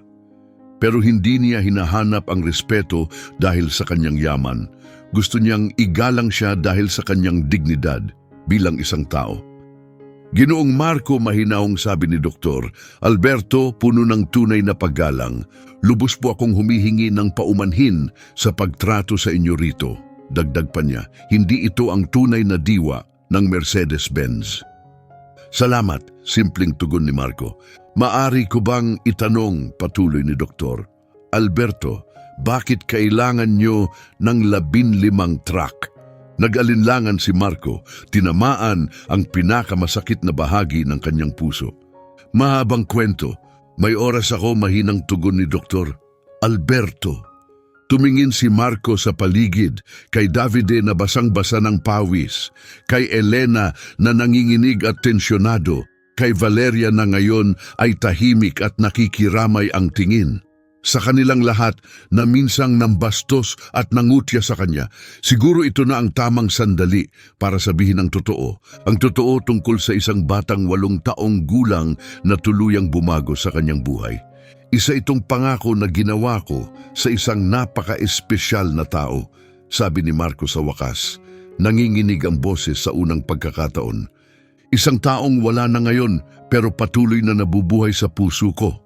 Pero hindi niya hinahanap ang respeto dahil sa kanyang yaman. Gusto niyang igalang siya dahil sa kanyang dignidad bilang isang tao. "Ginoong Marco," mahinahong sabi ni Dr. Alberto, puno ng tunay na paggalang, "lubos po akong humihingi ng paumanhin sa pagtrato sa inyo rito." Dagdag pa niya, "Hindi ito ang tunay na diwa ng Mercedes-Benz." "Salamat," simpleng tugon ni Marco. "Maari ko bang itanong," patuloy ni Dr. Alberto, "bakit kailangan nyo ng 15 truck?" Nag-alinlangan si Marco, tinamaan ang pinakamasakit na bahagi ng kanyang puso. "Mahabang kwento, may oras ako," mahinang tugon ni Dr. Alberto. Tumingin si Marco sa paligid, kay Davide na basang-basa ng pawis, kay Elena na nanginginig at tensyonado, kay Valeria na ngayon ay tahimik at nakikiramay ang tingin. Sa kanilang lahat na minsang nambastos at nangutya sa kanya, siguro ito na ang tamang sandali para sabihin ang totoo. Ang totoo tungkol sa isang batang 8 taong gulang na tuluyang bumago sa kanyang buhay. Isa itong pangako na ginawa ko sa isang napaka-espesyal na tao, sabi ni Marco sa wakas. Nanginginig ang boses sa unang pagkakataon. Isang taong wala na ngayon pero patuloy na nabubuhay sa puso ko.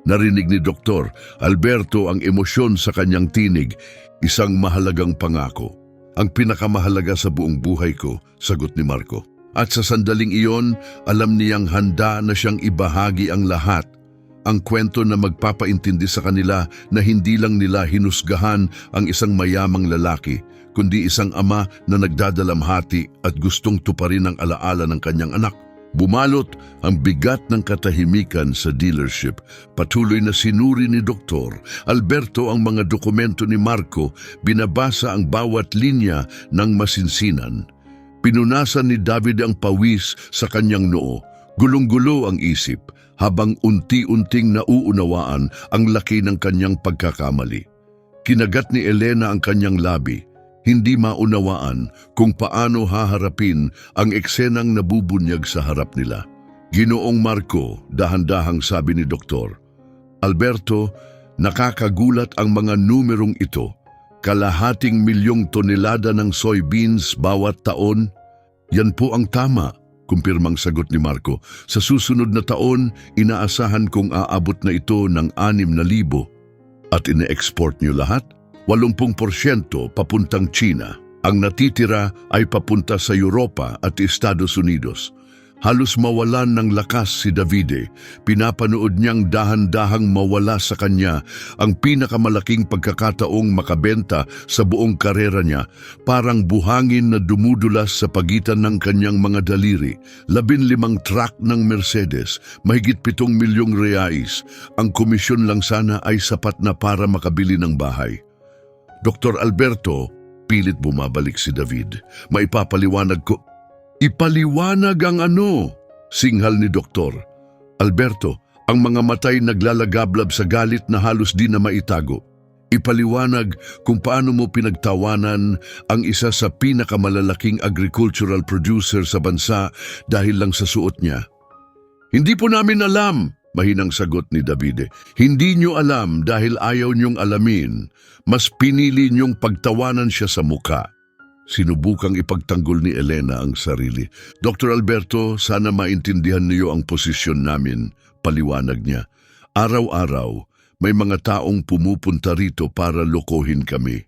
Narinig ni Dr. Alberto ang emosyon sa kanyang tinig, isang mahalagang pangako. Ang pinakamahalaga sa buong buhay ko, sagot ni Marco. At sa sandaling iyon, alam niyang handa na siyang ibahagi ang lahat. Ang kwento na magpapaintindi sa kanila na hindi lang nila hinusgahan ang isang mayamang lalaki, kundi isang ama na nagdadalamhati at gustong tuparin ang alaala ng kanyang anak. Bumalot ang bigat ng katahimikan sa dealership. Patuloy na sinuri ni Dr. Alberto ang mga dokumento ni Marco, binabasa ang bawat linya ng masinsinan. Pinunasan ni David ang pawis sa kanyang noo. Gulong-gulo ang isip habang unti-unting nauunawaan ang laki ng kanyang pagkakamali. Kinagat ni Elena ang kanyang labi. Hindi maunawaan kung paano haharapin ang eksenang nabubunyag sa harap nila. Ginoong Marco, dahan-dahang sabi ni Dr. Alberto, nakakagulat ang mga numerong ito. 1/2 tonelada ng soybeans bawat taon. Yan po ang tama, kumpirmang sagot ni Marco. Sa susunod na taon, inaasahan kong aabot na ito ng 6,000. At ine-export niyo lahat? 80% papuntang China. Ang natitira ay papunta sa Europa at Estados Unidos. Halos mawalan ng lakas si Davide. Pinapanood niyang dahan-dahang mawala sa kanya ang pinakamalaking pagkakataong makabenta sa buong karera niya, parang buhangin na dumudulas sa pagitan ng kanyang mga daliri. 15 truck ng Mercedes, mahigit 7 milyong reais. Ang komisyon lang sana ay sapat na para makabili ng bahay. Dr. Alberto, pilit bumabalik si David. Maipapaliwanag ko. Ipaliwanag ang ano? Singhal ni Doktor. Alberto, ang mga matay naglalagablab sa galit na halos di na maitago. Ipaliwanag kung paano mo pinagtawanan ang isa sa pinakamalalaking agricultural producer sa bansa dahil lang sa suot niya. Hindi po namin alam, mahinang sagot ni Davide. Hindi nyo alam dahil ayaw nyong alamin. Mas pinili nyong pagtawanan siya sa muka. Sinubukang ipagtanggol ni Elena ang sarili. Dr. Alberto, sana maintindihan niyo ang posisyon namin, paliwanag niya. Araw-araw, may mga taong pumupunta rito para lokohin kami.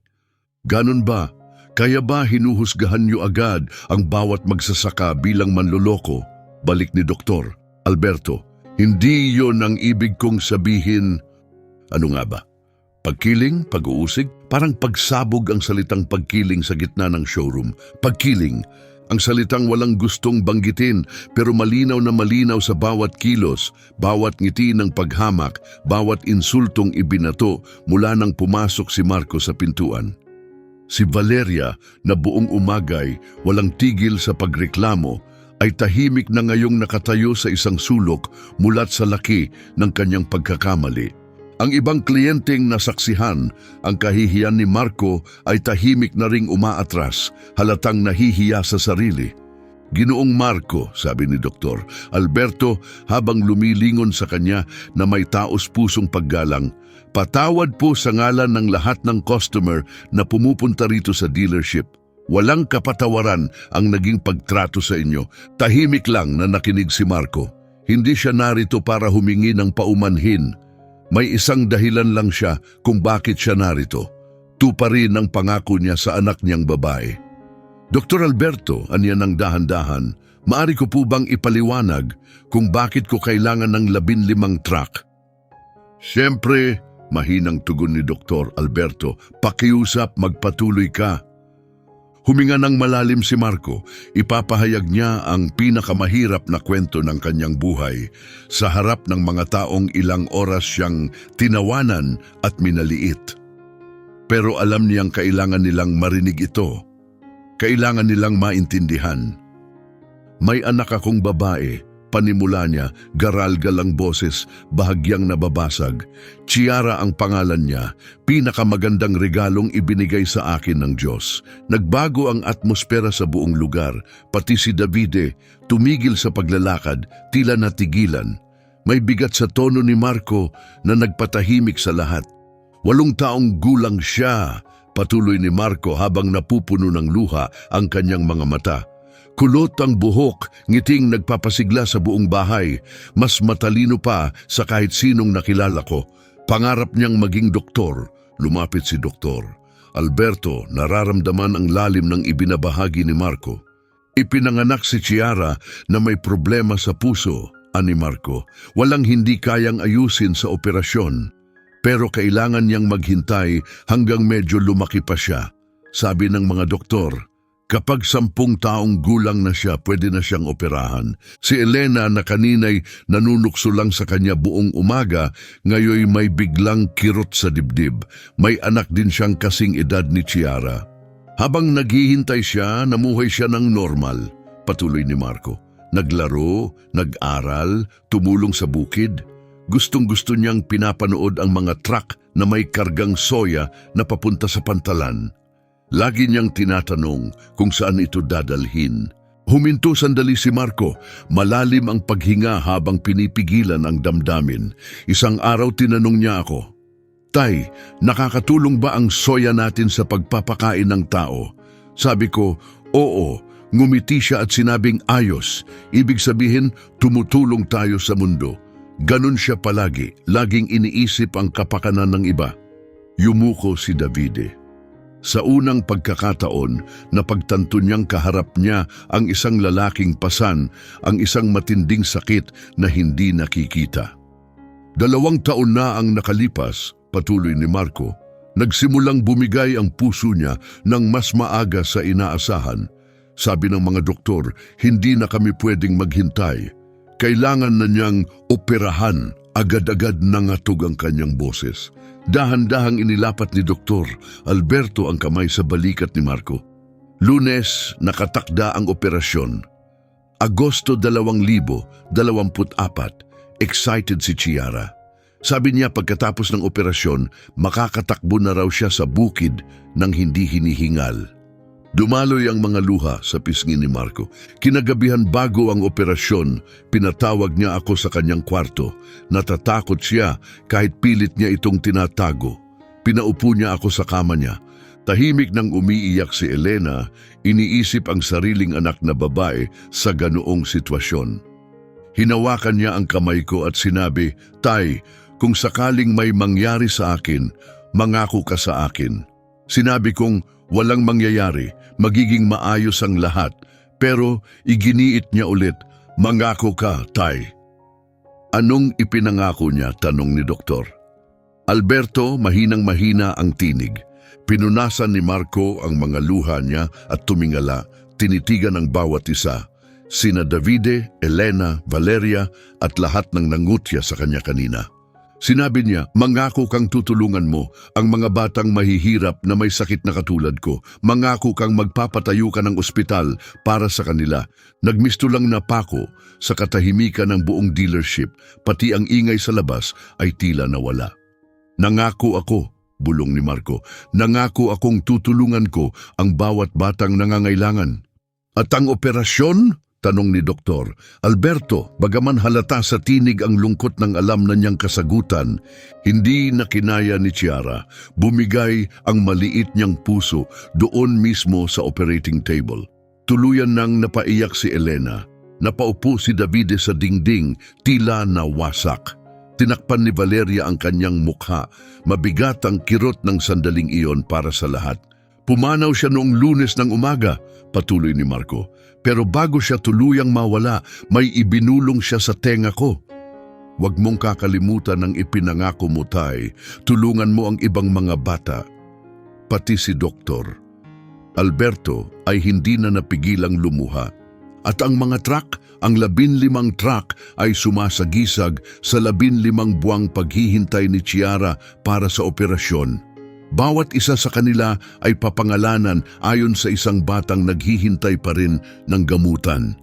Ganon ba? Kaya ba hinuhusgahan niyo agad ang bawat magsasaka bilang manloloko? Balik ni Dr. Alberto, hindi yon ang ibig kong sabihin. Ano nga ba? Pagkiling, pag-uusig, parang pagsabog ang salitang pagkiling sa gitna ng showroom. Pagkiling, ang salitang walang gustong banggitin pero malinaw na malinaw sa bawat kilos, bawat ngiti ng paghamak, bawat insultong ibinato mula nang pumasok si Marco sa pintuan. Si Valeria na buong umagay, walang tigil sa pagreklamo, ay tahimik na ngayong nakatayo sa isang sulok mulat sa laki ng kanyang pagkakamali. Ang ibang kliyenteng nasaksihan ang kahihiyan ni Marco ay tahimik na ring umaatras, halatang nahihiya sa sarili. Ginoong Marco, sabi ni Dr. Alberto habang lumilingon sa kanya na may taos pusong paggalang, patawad po sa ngalan ng lahat ng customer na pumupunta rito sa dealership. Walang kapatawaran ang naging pagtrato sa inyo. Tahimik lang na nakinig si Marco. Hindi siya narito para humingi ng paumanhin. May isang dahilan lang siya kung bakit siya narito. Tuparin ang pangako niya sa anak niyang babae. Dr. Alberto, anya ng dahan-dahan, maari ko po bang ipaliwanag kung bakit ko kailangan ng 15 truck? Siyempre, mahinang tugon ni Dr. Alberto, pakiusap, magpatuloy ka. Huminga ng malalim si Marco, ipapahayag niya ang pinakamahirap na kwento ng kanyang buhay sa harap ng mga taong ilang oras siyang tinawanan at minaliit. Pero alam niyang kailangan nilang marinig ito. Kailangan nilang maintindihan. May anak akong babae, panimula niya, garalgal ang boses, bahagyang nababasag. Chiara ang pangalan niya, pinakamagandang regalong ibinigay sa akin ng Diyos. Nagbago ang atmosfera sa buong lugar, pati si Davide, tumigil sa paglalakad, tila natigilan. May bigat sa tono ni Marco na nagpatahimik sa lahat. 8 taong gulang siya, patuloy ni Marco habang napupuno ng luha ang kanyang mga mata. Kulot ang buhok, ngiting nagpapasigla sa buong bahay. Mas matalino pa sa kahit sinong nakilala ko. Pangarap niyang maging doktor. Lumapit si Doktor Alberto, nararamdaman ang lalim ng ibinabahagi ni Marco. Ipinanganak si Chiara na may problema sa puso, ani Marco. Walang hindi kayang ayusin sa operasyon. Pero kailangan niyang maghintay hanggang medyo lumaki pa siya. Sabi ng mga doktor, kapag 10 taong gulang na siya, pwede na siyang operahan. Si Elena na kaninay nanunukso lang sa kanya buong umaga, ngayoy may biglang kirot sa dibdib. May anak din siyang kasing edad ni Chiara. Habang naghihintay siya, namuhay siya ng normal, patuloy ni Marco. Naglaro, nag-aral, tumulong sa bukid. Gustong-gusto niyang pinapanood ang mga truck na may kargang soya na papunta sa pantalan. Lagi niyang tinatanong kung saan ito dadalhin. Huminto sandali si Marco, malalim ang paghinga habang pinipigilan ang damdamin. Isang araw tinanong niya ako, "Tay, nakakatulong ba ang soya natin sa pagpapakain ng tao?" Sabi ko, "Oo." Ngumiti siya at sinabing, "Ayos." Ibig sabihin, tumutulong tayo sa mundo. Ganon siya palagi, laging iniisip ang kapakanan ng iba. Yumuko si Davide. Sa unang pagkakataon, napagtanto niyang kaharap niya ang isang lalaking pasan, ang isang matinding sakit na hindi nakikita. 2 taon na ang nakalipas, patuloy ni Marco. Nagsimulang bumigay ang puso niya ng mas maaga sa inaasahan. Sabi ng mga doktor, hindi na kami pwedeng maghintay. Kailangan na niyang operahan. Agad-agad nangatog ang kanyang boses. Dahan-dahang inilapat ni Dr. Alberto ang kamay sa balikat ni Marco. Lunes, nakatakda ang operasyon. Agosto 2024, excited si Chiara. Sabi niya pagkatapos ng operasyon, makakatakbo na raw siya sa bukid nang hindi hinihingal. Dumaloy ang mga luha sa pisngi ni Marco. Kinagabihan bago ang operasyon, pinatawag niya ako sa kanyang kwarto. Natatakot siya kahit pilit niya itong tinatago. Pinaupo niya ako sa kama niya. Tahimik nang umiiyak si Elena, iniisip ang sariling anak na babae sa ganoong sitwasyon. Hinawakan niya ang kamay ko at sinabi, "Tay, kung sakaling may mangyari sa akin, mangako ka sa akin." Sinabi kong, walang mangyayari, magiging maayos ang lahat. Pero iginiit niya ulit, "Mangako ka, Tay." Anong ipinangako niya? Tanong ni Doktor. Alberto, mahinang-mahina ang tinig. Pinunasan ni Marco ang mga luha niya at tumingala, tinitigan ang bawat isa. Sina Davide, Elena, Valeria at lahat ng nangutya sa kanya kanina. Sinabi niya, "Mangako kang tutulungan mo ang mga batang mahihirap na may sakit na katulad ko. Mangako kang magpapatayo ka ng ospital para sa kanila." Nagmisto lang na pako sa katahimikan ng buong dealership, pati ang ingay sa labas ay tila nawala. "Nangako ako," bulong ni Marco. "Nangako akong tutulungan ko ang bawat batang nangangailangan." "At ang operasyon?" Tanong ni Doktor. Alberto, bagaman halata sa tinig ang lungkot ng alam na niyang kasagutan, hindi na kinaya ni Chiara. Bumigay ang maliit niyang puso doon mismo sa operating table. Tuluyan nang napaiyak si Elena. Napaupo si Davide sa dingding, tila nawasak. Tinakpan ni Valeria ang kanyang mukha. Mabigat ang kirot ng sandaling iyon para sa lahat. "Pumanaw siya noong Lunes ng umaga," patuloy ni Marco. "Pero bago siya tuluyang mawala, may ibinulong siya sa tenga ko." "Huwag mong kakalimutan ang ipinangako mo, Tay. Tulungan mo ang ibang mga bata." Pati si Doktor Alberto ay hindi na napigilang lumuha. At ang mga truck, ang 15 truck ay sumasagisag sa 15 buwang paghihintay ni Chiara para sa operasyon. Bawat isa sa kanila ay papangalanan ayon sa isang batang naghihintay pa rin ng gamutan.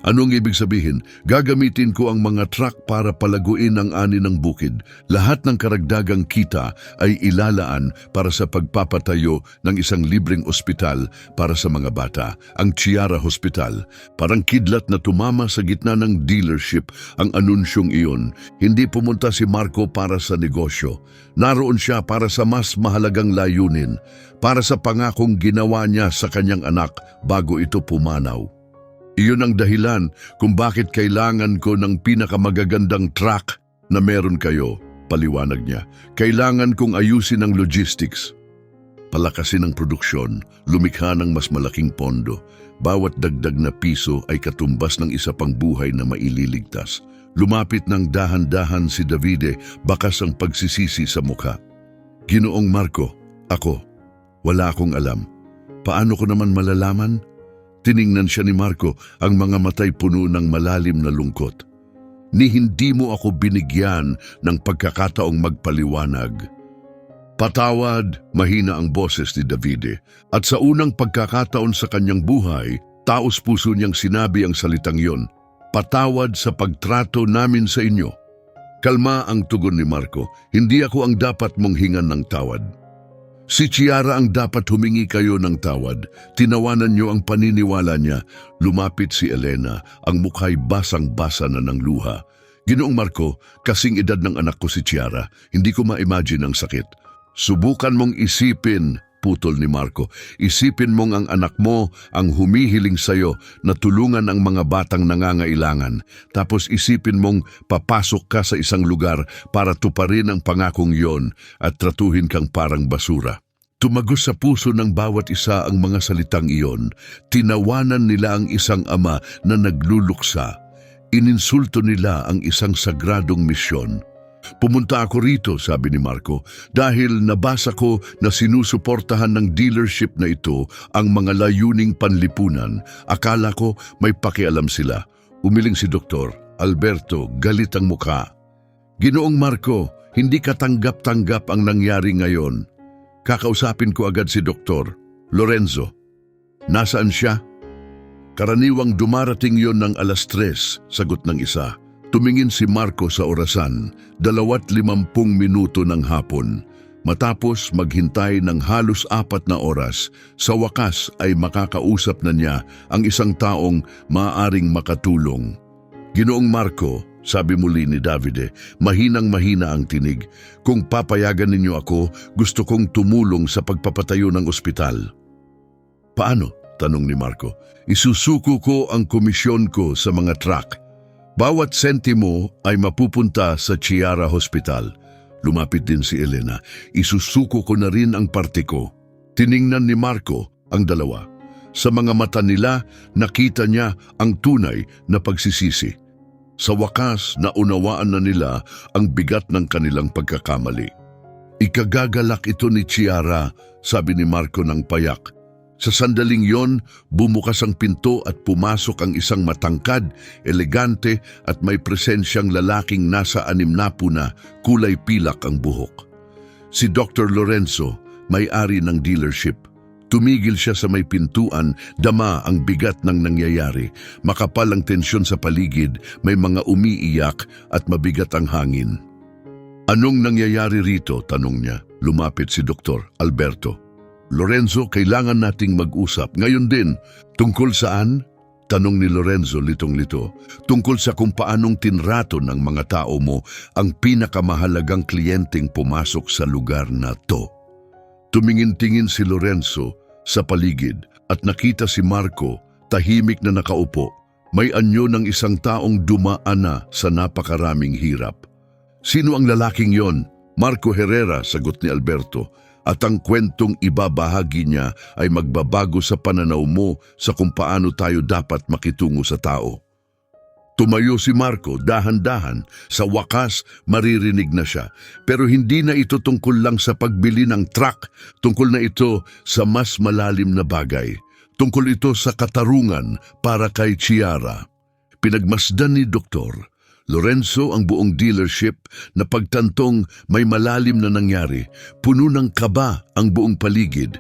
Anong ibig sabihin? Gagamitin ko ang mga truck para palaguin ang ani ng bukid. Lahat ng karagdagang kita ay ilalaan para sa pagpapatayo ng isang libreng ospital para sa mga bata, ang Chiara Hospital. Parang kidlat na tumama sa gitna ng dealership ang anunsyong iyon. Hindi pumunta si Marco para sa negosyo. Naroon siya para sa mas mahalagang layunin, para sa pangakong ginawa niya sa kanyang anak bago ito pumanaw. Iyon ang dahilan kung bakit kailangan ko ng pinakamagagandang truck na meron kayo, paliwanag niya. Kailangan kong ayusin ang logistics. Palakasin ang produksyon, lumikha ng mas malaking pondo. Bawat dagdag na piso ay katumbas ng isa pang buhay na maililigtas. Lumapit ng dahan-dahan si Davide, bakas ang pagsisisi sa mukha. "Ginoong Marco, ako, wala akong alam. Paano ko naman malalaman?" Tiningnan siya ni Marco, ang mga matay puno ng malalim na lungkot. "Ni hindi mo ako binigyan ng pagkakataong magpaliwanag." "Patawad," mahina ang boses ni Davide. At sa unang pagkakataon sa kanyang buhay, taos puso niyang sinabi ang salitang yon. "Patawad sa pagtrato namin sa inyo." Kalma ang tugon ni Marco. "Hindi ako ang dapat mong hingan ng tawad. Si Chiara ang dapat humingi kayo ng tawad." Tinawanan niyo ang paniniwala niya. Lumapit si Elena, ang mukha'y basang-basa na ng luha. "Ginoong Marco, kasing edad ng anak ko si Chiara. Hindi ko ma-imagine ang sakit." "Subukan mong isipin," putol ni Marco. "Isipin mong ang anak mo ang humihiling sa'yo na tulungan ang mga batang nangangailangan. Tapos isipin mong papasok ka sa isang lugar para tuparin ang pangakong yon at tratuhin kang parang basura. Tumagos sa puso ng bawat isa ang mga salitang iyon. Tinawanan nila ang isang ama na nagluluksa. Ininsulto nila ang isang sagradong misyon. Pumunta ako rito, sabi ni Marco, dahil nabasa ko na sinusuportahan ng dealership na ito ang mga layuning panlipunan. Akala ko may pakialam sila. Umiling si Dr. Alberto, galit ang mukha. Ginoong Marco, hindi katanggap-tanggap ang nangyari ngayon. Kakausapin ko agad si Dr. Lorenzo. Nasaan siya? Karaniwang dumarating yon ng 3:00, sagot ng isa. Tumingin si Marco sa orasan, 50 minuto ng hapon. Matapos maghintay ng halos 4 na oras, sa wakas ay makakausap na niya ang isang taong maaaring makatulong. Ginoong Marco, sabi muli ni Davide, mahinang-mahina ang tinig. Kung papayagan ninyo ako, gusto kong tumulong sa pagpapatayo ng ospital. Paano? Tanong ni Marco. Isusuko ko ang komisyon ko sa mga truck. Bawat sentimo ay mapupunta sa Chiara Hospital. Lumapit din si Elena. Isusuko ko na rin ang parte ko. Tiningnan ni Marco ang dalawa. Sa mga mata nila, nakita niya ang tunay na pagsisisi. Sa wakas, naunawaan na nila ang bigat ng kanilang pagkakamali. Ikagagalak ito ni Chiara, sabi ni Marco ng payak. Sa sandaling yon, bumukas ang pinto at pumasok ang isang matangkad, elegante at may presensyang lalaking nasa 60 na, kulay pilak ang buhok. Si Dr. Lorenzo, may-ari ng dealership. Tumigil siya sa may pintuan, dama ang bigat ng nangyayari. Makapal ang tensyon sa paligid, may mga umiiyak at mabigat ang hangin. Anong nangyayari rito? Tanong niya. Lumapit si Dr. Alberto. Lorenzo, kailangan nating mag-usap. Ngayon din, tungkol saan? Tanong ni Lorenzo litong-lito. Tungkol sa kung paanong tinrato ng mga tao mo ang pinakamahalagang kliyenteng pumasok sa lugar na to. Tumingin-tingin si Lorenzo sa paligid at nakita si Marco, tahimik na nakaupo. May anyo ng isang taong dumaan na sa napakaraming hirap. Sino ang lalaking yon? Marco Herrera, sagot ni Alberto. At ang kwentong ibabahagi niya ay magbabago sa pananaw mo sa kung paano tayo dapat makitungo sa tao. Tumayo si Marco, dahan-dahan. Sa wakas, maririnig na siya. Pero hindi na ito tungkol lang sa pagbili ng truck. Tungkol na ito sa mas malalim na bagay. Tungkol ito sa katarungan para kay Chiara. Pinagmasdan ni Dr. Lorenzo ang buong dealership na pagtantong may malalim na nangyari. Puno ng kaba ang buong paligid.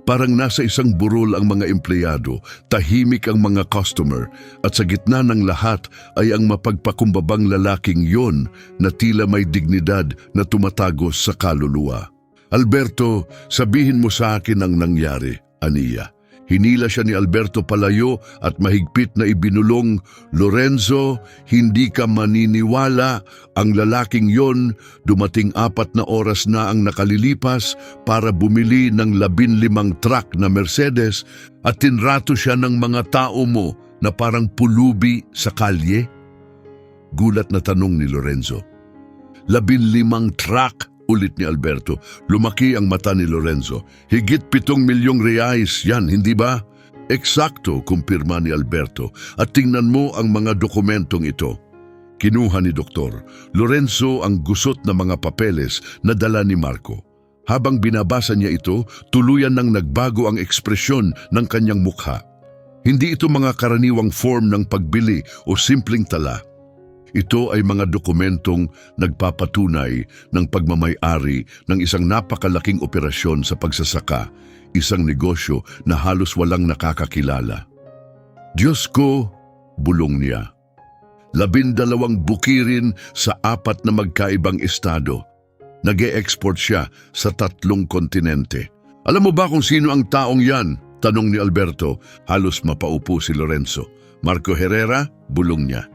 Parang nasa isang burol ang mga empleyado, tahimik ang mga customer, at sa gitna ng lahat ay ang mapagpakumbabang lalaking yon na tila may dignidad na tumatagos sa kaluluwa. Alberto, sabihin mo sa akin ang nangyari, aniya. Hinila siya ni Alberto palayo at mahigpit na ibinulong, Lorenzo, hindi ka maniniwala, ang lalaking yon, dumating 4 na oras na ang nakalilipas para bumili ng 15 truck na Mercedes at tinrato siya ng mga tao mo na parang pulubi sa kalye? Gulat na tanong ni Lorenzo. 15 truck? Ulit ni Alberto. Lumaki ang mata ni Lorenzo. Higit 7 milyong reais yan, hindi ba? Eksakto, kumpirma ni Alberto. At tingnan mo ang mga dokumentong ito. Kinuha ni Dr. Lorenzo ang gusot na mga papeles na dala ni Marco. Habang binabasa niya ito, tuluyan nang nagbago ang ekspresyon ng kanyang mukha. Hindi ito mga karaniwang form ng pagbili o simpleng tala. Ito ay mga dokumentong nagpapatunay ng pagmamay-ari ng isang napakalaking operasyon sa pagsasaka, isang negosyo na halos walang nakakakilala. Diyos ko, bulong niya. 12 bukirin sa 4 na magkaibang estado. Nag-e-export siya sa 3 kontinente. Alam mo ba kung sino ang taong yan? Tanong ni Alberto. Halos mapaupo si Lorenzo. Marco Herrera, bulong niya.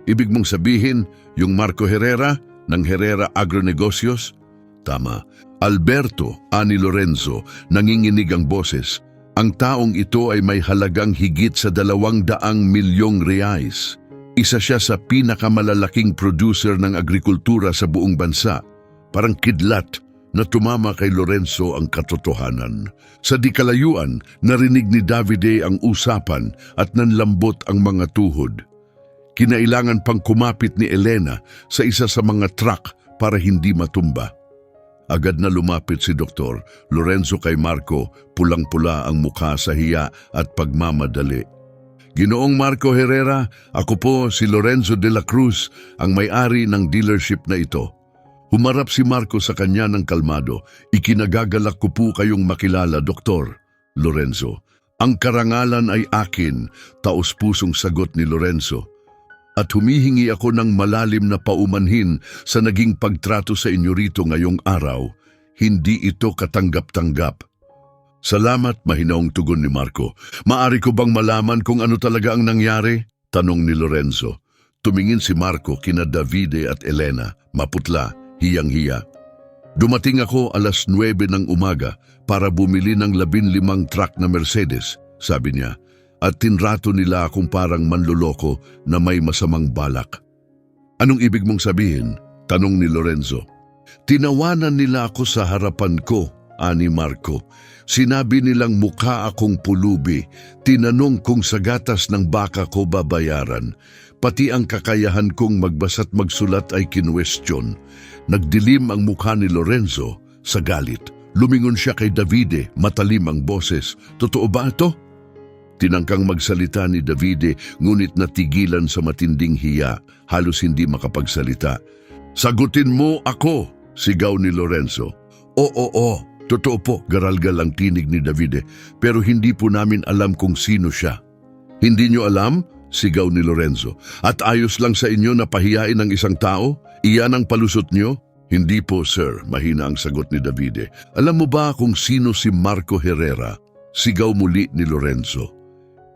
Ibig mong sabihin, yung Marco Herrera ng Herrera Agronegocios? Tama. Alberto, ani Lorenzo, nanginginig ang boses. Ang taong ito ay may halagang higit sa 200 milyong reais. Isa siya sa pinakamalalaking producer ng agrikultura sa buong bansa. Parang kidlat na tumama kay Lorenzo ang katotohanan. Sa di kalayuan, narinig ni Davide ang usapan at nanlambot ang mga tuhod. Kinailangan pang kumapit ni Elena sa isa sa mga truck para hindi matumba. Agad na lumapit si Dr. Lorenzo kay Marco, pulang-pula ang mukha sa hiya at pagmamadali. Ginoong Marco Herrera, ako po si Lorenzo de la Cruz, ang may-ari ng dealership na ito. Humarap si Marco sa kanya ng kalmado. Ikinagagalak ko po kayong makilala, Dr. Lorenzo. Ang karangalan ay akin, taos-pusong sagot ni Lorenzo. At humihingi ako ng malalim na paumanhin sa naging pagtrato sa inyo rito ngayong araw. Hindi ito katanggap-tanggap. Salamat, mahinaong tugon ni Marco. Maari ko bang malaman kung ano talaga ang nangyari? Tanong ni Lorenzo. Tumingin si Marco kina Davide at Elena, maputla, hiyang-hiya. Dumating ako alas 9 ng umaga para bumili ng 15 truck na Mercedes, sabi niya, at tinrato nila akong parang manloloko na may masamang balak. Anong ibig mong sabihin? Tanong ni Lorenzo. Tinawanan nila ako sa harapan ko, ani Marco. Sinabi nilang mukha akong pulubi. Tinanong kung sa gatas ng baka ko babayaran. Pati ang kakayahan kong magbasa't magsulat ay kinwestiyon. Nagdilim ang mukha ni Lorenzo sa galit. Lumingon siya kay Davide, matalim ang boses. Totoo ba ito? Tinangkang magsalita ni Davide, ngunit natigilan sa matinding hiya, halos hindi makapagsalita. Sagutin mo ako, sigaw ni Lorenzo. Oo. Totoo po, garalgal ang tinig ni Davide, pero hindi po namin alam kung sino siya. Hindi nyo alam? Sigaw ni Lorenzo. At ayos lang sa inyo na pahiyain ng isang tao? Iyan ang palusot nyo? Hindi po, sir, mahina ang sagot ni Davide. Alam mo ba kung sino si Marco Herrera? Sigaw muli ni Lorenzo.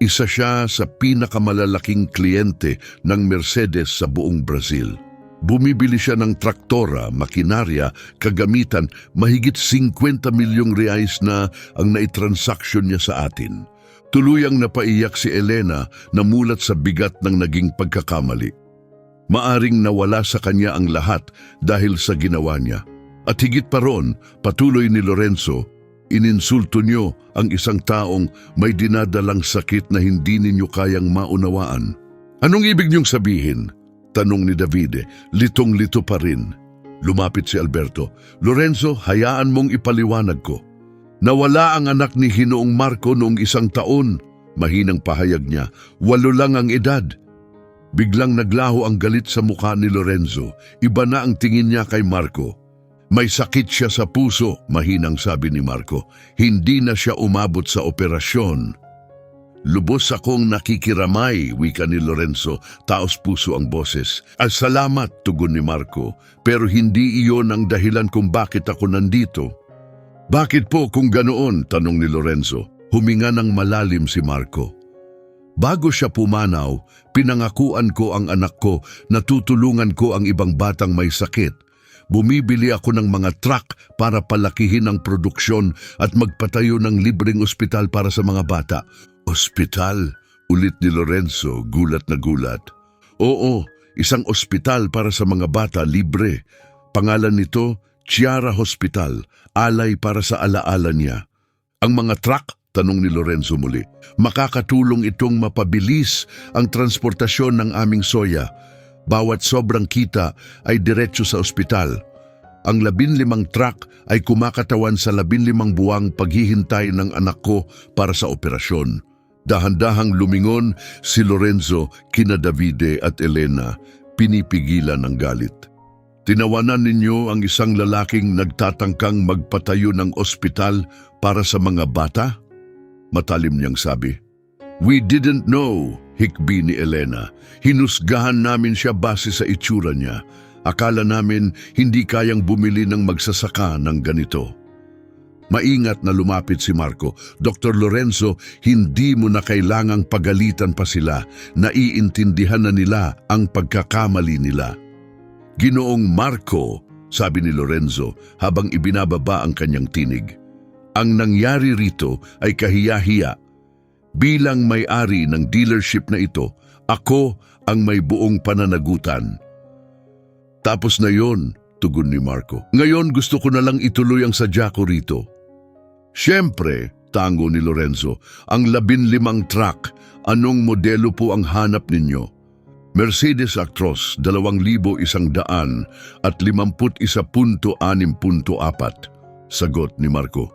Isa siya sa pinakamalalaking kliyente ng Mercedes sa buong Brazil. Bumibili siya ng traktora, makinarya, kagamitan, mahigit 50 milyong reais na ang naitransaksyon niya sa atin. Tuluyang napaiyak si Elena na mulat sa bigat ng naging pagkakamali. Maaring nawala sa kanya ang lahat dahil sa ginawa niya. At higit pa ron, patuloy ni Lorenzo, ininsulto niyo ang isang taong may dinadalang sakit na hindi ninyo kayang maunawaan. Anong ibig niyong sabihin? Tanong ni Davide, litong-lito pa rin. Lumapit si Alberto. Lorenzo, hayaan mong ipaliwanag ko. Nawala ang anak ni Ginoong Marco noong 1 taon. Mahinang pahayag niya, 8 lang ang edad. Biglang naglaho ang galit sa mukha ni Lorenzo. Iba na ang tingin niya kay Marco. May sakit siya sa puso, mahinang sabi ni Marco. Hindi na siya umabot sa operasyon. Lubos akong nakikiramay, wika ni Lorenzo, taos puso ang boses. Salamat, tugon ni Marco, pero hindi iyon ang dahilan kung bakit ako nandito. Bakit po kung ganoon? Tanong ni Lorenzo. Huminga ng malalim si Marco. Bago siya pumanaw, pinangakuan ko ang anak ko na tutulungan ko ang ibang batang may sakit. Bumibili ako ng mga truck para palakihin ang produksyon at magpatayo ng libreng ospital para sa mga bata. Ospital? Ulit ni Lorenzo, gulat na gulat. Oo, isang ospital para sa mga bata, libre. Pangalan nito, Chiara Hospital, alay para sa alaala niya. Ang mga truck, tanong ni Lorenzo muli, makakatulong itong mapabilis ang transportasyon ng aming soya. Bawat sobrang kita ay diretso sa ospital. Ang 15 truck ay kumakatawan sa 15 buwang paghihintay ng anak ko para sa operasyon. Dahan-dahang lumingon si Lorenzo kina Davide at Elena, pinipigilan ng galit. Tinawanan ninyo ang isang lalaking nagtatangkang magpatayo ng ospital para sa mga bata? Matalim niyang sabi. We didn't know, hikbi ni Elena. Hinusgahan namin siya base sa itsura niya. Akala namin hindi kayang bumili ng magsasaka ng ganito. Maingat na lumapit si Marco. Dr. Lorenzo, hindi mo na kailangang pagalitan pa sila. Naiintindihan na nila ang pagkakamali nila. Ginoong Marco, sabi ni Lorenzo habang ibinababa ang kanyang tinig. Ang nangyari rito ay kahiya-hiya. Bilang may-ari ng dealership na ito, ako ang may buong pananagutan. Tapos na yon, tugon ni Marco. Ngayon gusto ko na lang ituloy ang sadya ko rito. Siyempre, tango ni Lorenzo, ang 15 truck, anong modelo po ang hanap ninyo? Mercedes Actros 2,100 at 51.64. Sagot ni Marco.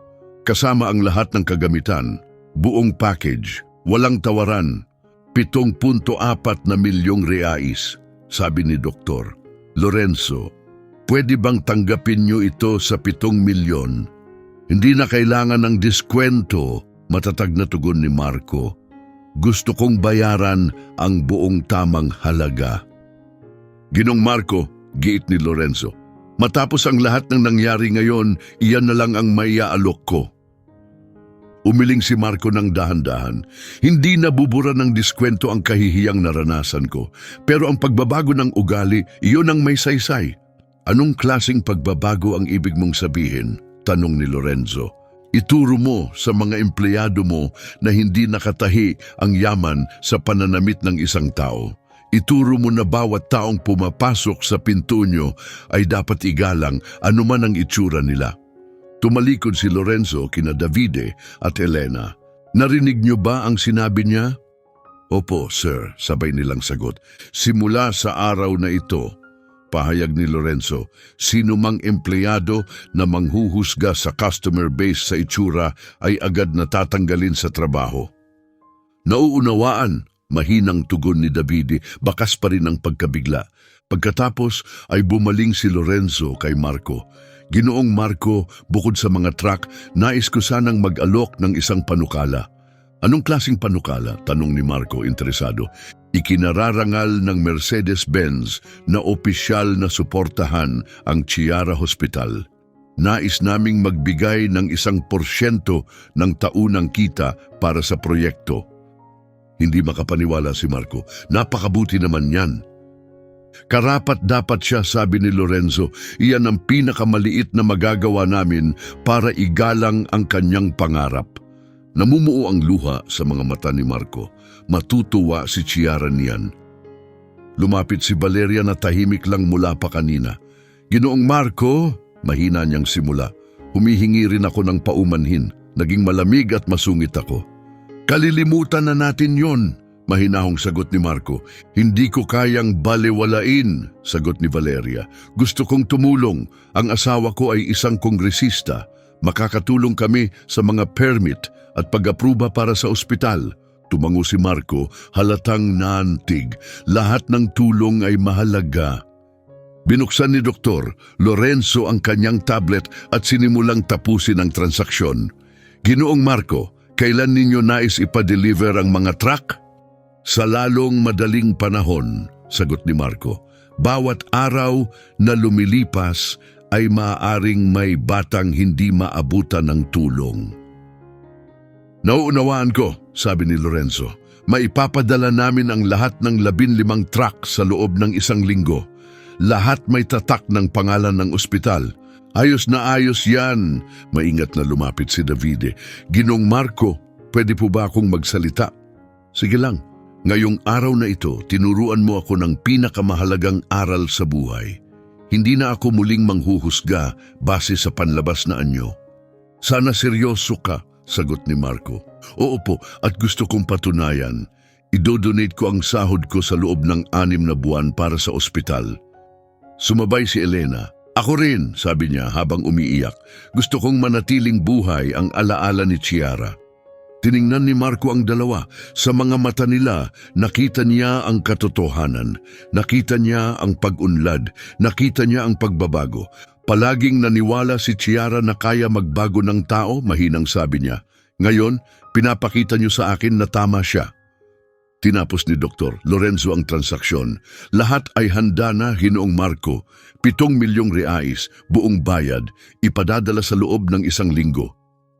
Kasama ang lahat ng kagamitan, buong package, walang tawaran, 7.4 na milyong reais, sabi ni Doktor. Lorenzo, pwede bang tanggapin nyo ito sa 7 milyon? Hindi na kailangan ng diskwento, matatag na tugon ni Marco. Gusto kong bayaran ang buong tamang halaga. Ginong Marco, giit ni Lorenzo. Matapos ang lahat ng nangyari ngayon, iyan na lang ang maiaalok ko. Umiling si Marco ng dahan-dahan. Hindi nabubura ng diskwento ang kahihiyang naranasan ko. Pero ang pagbabago ng ugali, iyon ang may saysay. Anong klaseng pagbabago ang ibig mong sabihin? Tanong ni Lorenzo. Ituro mo sa mga empleyado mo na hindi nakatahi ang yaman sa pananamit ng isang tao. Ituro mo na bawat taong pumapasok sa pinto nyo ay dapat igalang anuman ang itsura nila. Tumalikod si Lorenzo kina Davide at Elena. Narinig nyo ba ang sinabi niya? Opo, sir, sabay nilang sagot. Simula sa araw na ito, pahayag ni Lorenzo, sino mang empleyado na manghuhusga sa customer base sa itsura ay agad natatanggalin sa trabaho. Nauunawaan, mahinang tugon ni Davide, bakas pa rin ang pagkabigla. Pagkatapos ay bumaling si Lorenzo kay Marco. Ginoong Marco, bukod sa mga truck, nais ko sanang mag-alok ng isang panukala. Anong klaseng panukala? Tanong ni Marco, interesado. Ikinararangal ng Mercedes-Benz na opisyal na suportahan ang Chiara Hospital. Nais naming magbigay ng 1% ng taunang kita para sa proyekto. Hindi makapaniwala si Marco. Napakabuti naman yan. Karapat dapat siya, sabi ni Lorenzo. Iyan ang pinakamaliit na magagawa namin para igalang ang kanyang pangarap. Namumuo ang luha sa mga mata ni Marco. Matutuwa si Chiara niyan. Lumapit si Valeria na tahimik lang mula pa kanina. Ginoong Marco, mahina niyang simula. Humihingi rin ako ng paumanhin. Naging malamig at masungit ako. Kalilimutan na natin yon, mahinahong sagot ni Marco. Hindi ko kayang balewalain, sagot ni Valeria. Gusto kong tumulong. Ang asawa ko ay isang kongresista. Makakatulong kami sa mga permit at pag-apruba para sa ospital. Tumango si Marco, halatang naantig. Lahat ng tulong ay mahalaga. Binuksan ni Dr. Lorenzo ang kanyang tablet at sinimulang tapusin ang transaksyon. Ginoong Marco, kailan ninyo nais ipa-deliver ang mga truck? Sa lalong madaling panahon, sagot ni Marco. Bawat araw na lumilipas ay maaaring may batang hindi maabutan ng tulong. Nauunawaan ko, sabi ni Lorenzo. Maipapadala namin ang lahat ng 15 truck sa loob ng 1 linggo. Lahat may tatak ng pangalan ng ospital. Ayos na ayos yan. Maingat na lumapit si Davide. Ginong Marco, pwede po ba akong magsalita? Sige lang. Ngayong araw na ito, tinuruan mo ako ng pinakamahalagang aral sa buhay. Hindi na ako muling manghuhusga base sa panlabas na anyo. Sana seryoso ka, sagot ni Marco. Oo po, at gusto kong patunayan. Idodonate ko ang sahod ko sa loob ng 6 na buwan para sa ospital. Sumabay si Elena. Ako rin, sabi niya habang umiiyak. Gusto kong manatiling buhay ang alaala ni Chiara. Tiningnan ni Marco ang dalawa. Sa mga mata nila, nakita niya ang katotohanan. Nakita niya ang pag-unlad. Nakita niya ang pagbabago. Palaging naniwala si Chiara na kaya magbago ng tao, mahinang sabi niya. Ngayon, pinapakita niyo sa akin na tama siya. Tinapos ni Dr. Lorenzo ang transaksyon. Lahat ay handa na, Ginoong Marco. 7 milyong reais, buong bayad, ipadadala sa loob ng 1 linggo.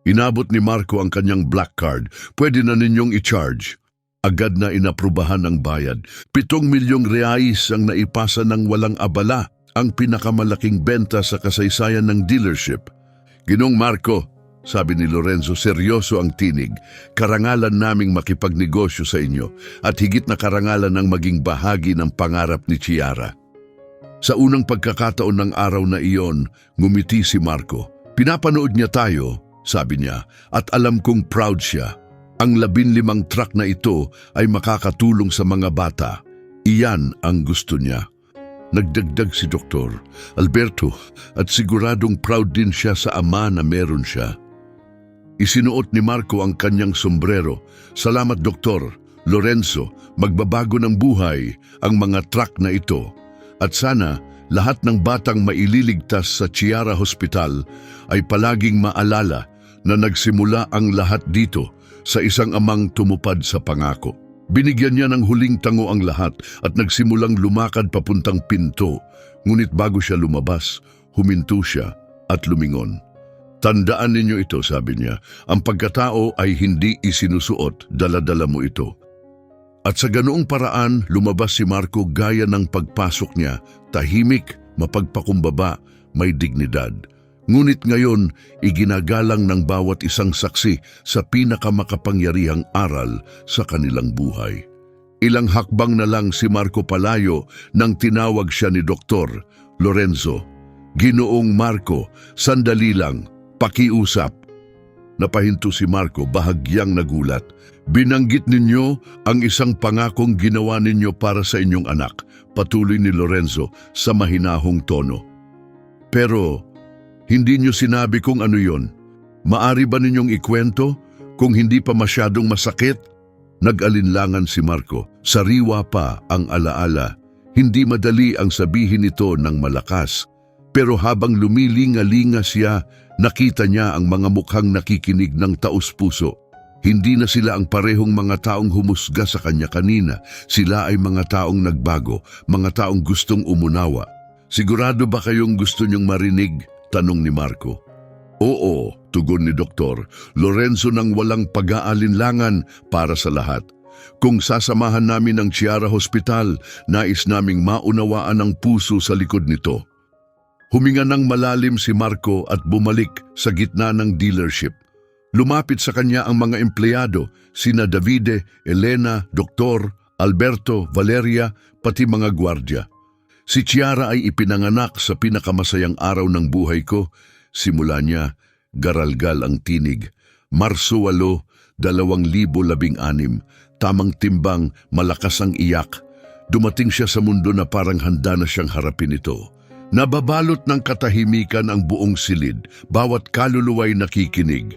Inabot ni Marco ang kanyang black card. Pwede na ninyong i-charge. Agad na inaprubahan ang bayad. 7 milyong reais ang naipasa ng walang abala, ang pinakamalaking benta sa kasaysayan ng dealership. Ginong Marco, sabi ni Lorenzo, seryoso ang tinig. Karangalan naming makipagnegosyo sa inyo at higit na karangalan ng maging bahagi ng pangarap ni Chiara. Sa unang pagkakataon ng araw na iyon, ngumiti si Marco. Pinapanood niya tayo, sabi niya, at alam kong proud siya. Ang 15 truck na ito ay makakatulong sa mga bata. Iyan ang gusto niya. Nagdagdag si Dr. Alberto at siguradong proud din siya sa ama na meron siya. Isinuot ni Marco ang kanyang sombrero. Salamat Dr. Lorenzo, magbabago ng buhay ang mga truck na ito. At sana lahat ng batang maililigtas sa Chiara Hospital ay palaging maalala na nagsimula ang lahat dito sa isang amang tumupad sa pangako. Binigyan niya ng huling tango ang lahat at nagsimulang lumakad papuntang pinto. Ngunit bago siya lumabas, huminto siya at lumingon. Tandaan ninyo ito, sabi niya. Ang pagkatao ay hindi isinusuot, dala-dala mo ito. At sa ganoong paraan, lumabas si Marco gaya ng pagpasok niya, tahimik, mapagpakumbaba, may dignidad. Ngunit ngayon, iginagalang ng bawat isang saksi sa pinakamakapangyarihang aral sa kanilang buhay. Ilang hakbang na lang si Marco palayo nang tinawag siya ni Dr. Lorenzo. Ginoong Marco, sandali lang, pakiusap. Napahinto si Marco, bahagyang nagulat. Binanggit ninyo ang isang pangakong ginawa ninyo para sa inyong anak, patuloy ni Lorenzo sa mahinahong tono. Pero hindi niyo sinabi kung ano yon. Maari ba ninyong ikwento kung hindi pa masyadong masakit? Nag-alinlangan si Marco. Sariwa pa ang alaala. Hindi madali ang sabihin ito ng malakas. Pero habang lumilinga-linga siya, nakita niya ang mga mukhang nakikinig ng taus-puso. Hindi na sila ang parehong mga taong humusga sa kanya kanina. Sila ay mga taong nagbago, mga taong gustong umunawa. Sigurado ba kayong gusto niyong marinig? Tanong ni Marco. Oo, tugon ni Dr. Lorenzo nang walang pag-aalinlangan para sa lahat. Kung sasamahan namin ang Chiara Hospital, nais naming maunawaan ang puso sa likod nito. Huminga ng malalim si Marco at bumalik sa gitna ng dealership. Lumapit sa kanya ang mga empleyado, sina Davide, Elena, Dr. Alberto, Valeria, pati mga gwardya. Si Chiara ay ipinanganak sa pinakamasayang araw ng buhay ko. Simula niya, garalgal ang tinig. Marso 8, 2016, tamang timbang, malakas ang iyak. Dumating siya sa mundo na parang handa na siyang harapin ito. Nababalot ng katahimikan ang buong silid, bawat kaluluwa'y nakikinig.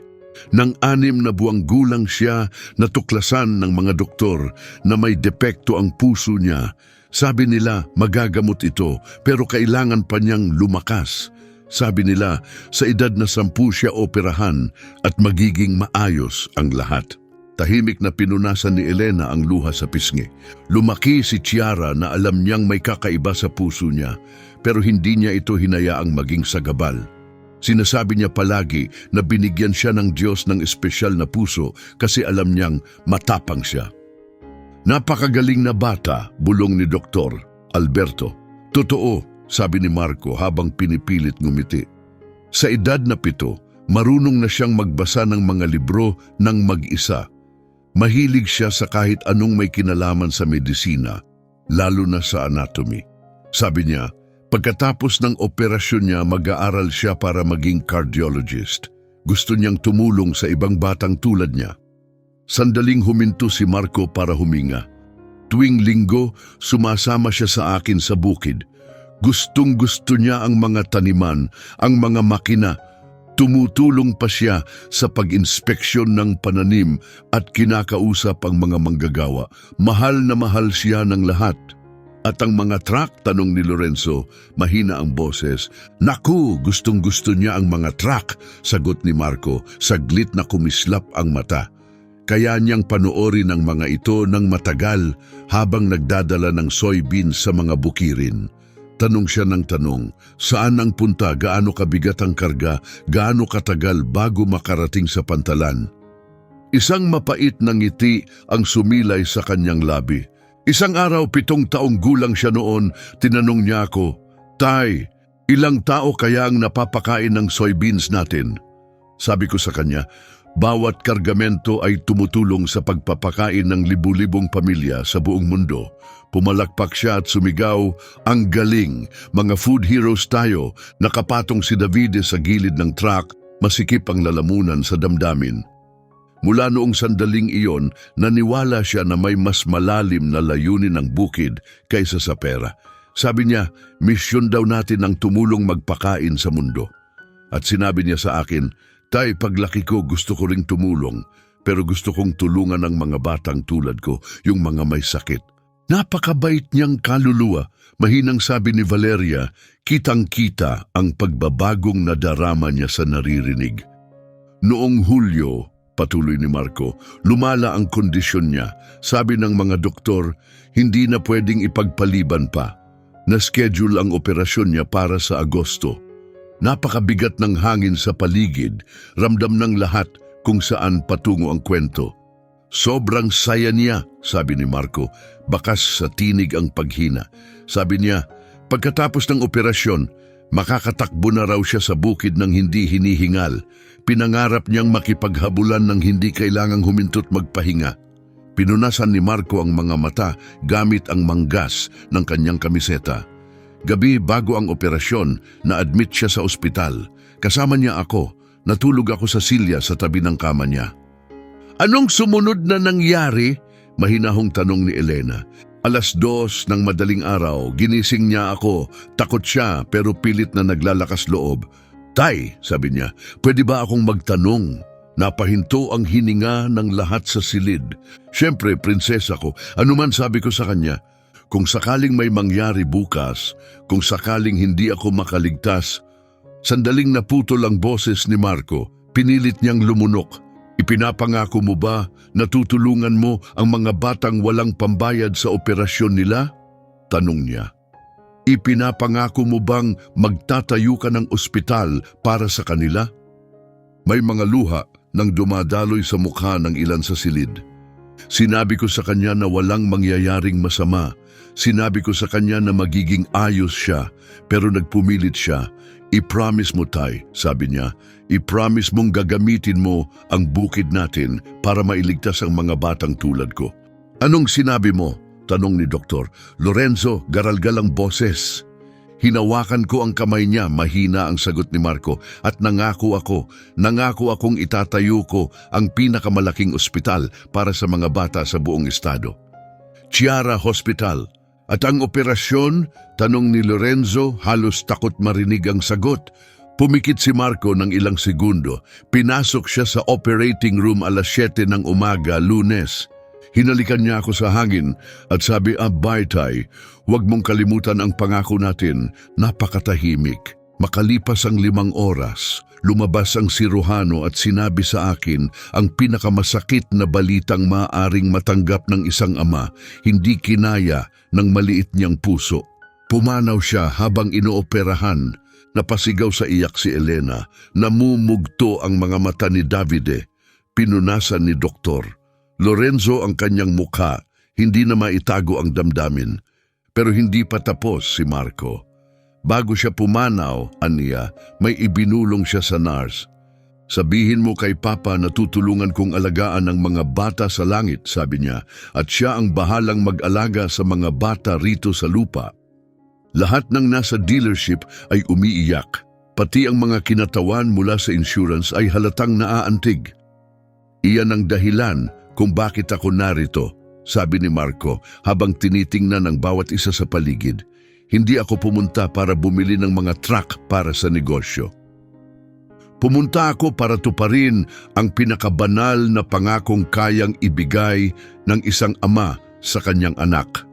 Nang 6 na buwang gulang siya, natuklasan ng mga doktor na may depekto ang puso niya. Sabi nila, magagamot ito, pero kailangan pa niyang lumakas. Sabi nila, sa edad na 10 siya operahan at magiging maayos ang lahat. Tahimik na pinunasan ni Elena ang luha sa pisngi. Lumaki si Chiara na alam niyang may kakaiba sa puso niya, pero hindi niya ito hinayaang maging sagabal. Sinasabi niya palagi na binigyan siya ng Diyos ng espesyal na puso kasi alam niyang matapang siya. Napakagaling na bata, bulong ni Dr. Alberto. Totoo, sabi ni Marco habang pinipilit ngumiti. Sa edad na 7, marunong na siyang magbasa ng mga libro ng mag-isa. Mahilig siya sa kahit anong may kinalaman sa medisina, lalo na sa anatomy. Sabi niya, pagkatapos ng operasyon niya, mag-aaral siya para maging cardiologist. Gusto niyang tumulong sa ibang batang tulad niya. Sandaling huminto si Marco para huminga. Tuwing linggo, sumasama siya sa akin sa bukid. Gustong-gusto niya ang mga taniman, ang mga makina. Tumutulong pa siya sa pag-inspeksyon ng pananim at kinakausap ang mga manggagawa. Mahal na mahal siya ng lahat. At ang mga truck, tanong ni Lorenzo, mahina ang boses. Naku, gustong-gusto niya ang mga truck, sagot ni Marco, saglit na kumislap ang mata. Kaya niyang panoorin ang mga ito ng matagal habang nagdadala ng soybeans sa mga bukirin. Tanong siya ng tanong, saan ang punta, gaano kabigat ang karga, gaano katagal bago makarating sa pantalan? Isang mapait na ngiti ang sumilay sa kanyang labi. Isang araw, 7 taong gulang siya noon, tinanong niya ako, Tay, ilang tao kaya ang napapakain ng soybeans natin? Sabi ko sa kanya, Bawat kargamento ay tumutulong sa pagpapakain ng libu-libong pamilya sa buong mundo. Pumalakpak siya at sumigaw, "Ang galing! Mga food heroes tayo!" Nakapatong si Davide sa gilid ng truck, masikip ang lalamunan sa damdamin. Mula noong sandaling iyon, naniwala siya na may mas malalim na layunin ng bukid kaysa sa pera. Sabi niya, misyon daw natin ang tumulong magpakain sa mundo. At sinabi niya sa akin, "Tay, paglaki ko gusto ko ring tumulong, pero gusto kong tulungan ang mga batang tulad ko, yung mga may sakit." Napakabait niyang kaluluwa. Mahinang sabi ni Valeria, kitang-kita ang pagbabagong nadarama niya sa naririnig. Noong Hulyo, patuloy ni Marco, lumala ang kondisyon niya. Sabi ng mga doktor, hindi na pwedeng ipagpaliban pa. Na-schedule ang operasyon niya para sa Agosto. Napakabigat ng hangin sa paligid, ramdam ng lahat kung saan patungo ang kwento. Sobrang saya niya, sabi ni Marco, bakas sa tinig ang paghina. Sabi niya, pagkatapos ng operasyon, makakatakbo na raw siya sa bukid ng hindi hinihingal. Pinangarap niyang makipaghabulan ng hindi kailangang huminto't magpahinga. Pinunasan ni Marco ang mga mata gamit ang manggas ng kanyang kamiseta. Gabi bago ang operasyon, na-admit siya sa ospital. Kasama niya ako, natulog ako sa silya sa tabi ng kama niya. Anong sumunod na nangyari? Mahinahong tanong ni Elena. 2:00 ng madaling araw, ginising niya ako. Takot siya pero pilit na naglalakas loob. "Tay," sabi niya, "pwede ba akong magtanong?" Napahinto ang hininga ng lahat sa silid. Siyempre, prinsesa ko, anuman sabi ko sa kanya. Kung sakaling may mangyari bukas, kung sakaling hindi ako makaligtas. Sandaling naputol ang boses ni Marco, pinilit niyang lumunok. Ipinapangako mo ba na tutulungan mo ang mga batang walang pambayad sa operasyon nila? Tanong niya. Ipinapangako mo bang magtatayo ka ng ospital para sa kanila? May mga luha nang dumadaloy sa mukha ng ilan sa silid. Sinabi ko sa kanya na walang mangyayaring masama. Sinabi ko sa kanya na magiging ayos siya, pero nagpumilit siya. "I-promise mo, Tay," sabi niya. "I-promise mong gagamitin mo ang bukid natin para mailigtas ang mga batang tulad ko." "Anong sinabi mo?" tanong ni Doktor. "Lorenzo, garalgal ang boses." Hinawakan ko ang kamay niya, mahina ang sagot ni Marco, at nangako akong itatayo ko ang pinakamalaking ospital para sa mga bata sa buong estado. Chiara Hospital. At ang operasyon? Tanong ni Lorenzo, halos takot marinig ang sagot. Pumikit si Marco ng ilang segundo. Pinasok siya sa operating room 7:00 ng umaga, Lunes. Hinalikan niya ako sa hangin at sabi, "Bye, Tay. Huwag mong kalimutan ang pangako natin." Napakatahimik. Makalipas ang 5 oras, lumabas ang siruhano at sinabi sa akin ang pinakamasakit na balitang maaaring matanggap ng isang ama, hindi kinaya ng maliit niyang puso. Pumanaw siya habang inooperahan. Napasigaw sa iyak si Elena. Namumugto ang mga mata ni Davide. Pinunasan ni Doktor. Lorenzo ang kanyang mukha, hindi na maitago ang damdamin. Pero hindi pa tapos si Marco. Bago siya pumanaw, aniya, may ibinulong siya sa nurse. "Sabihin mo kay Papa na tutulungan kong alagaan ang mga bata sa langit," sabi niya, "at siya ang bahalang mag-alaga sa mga bata rito sa lupa." Lahat ng nasa dealership ay umiiyak. Pati ang mga kinatawan mula sa insurance ay halatang naaantig. "Iyan ang dahilan kung bakit ako narito," sabi ni Marco habang tinitingnan ang bawat isa sa paligid. "Hindi ako pumunta para bumili ng mga truck para sa negosyo. Pumunta ako para tuparin ang pinakabanal na pangakong kayang ibigay ng isang ama sa kanyang anak."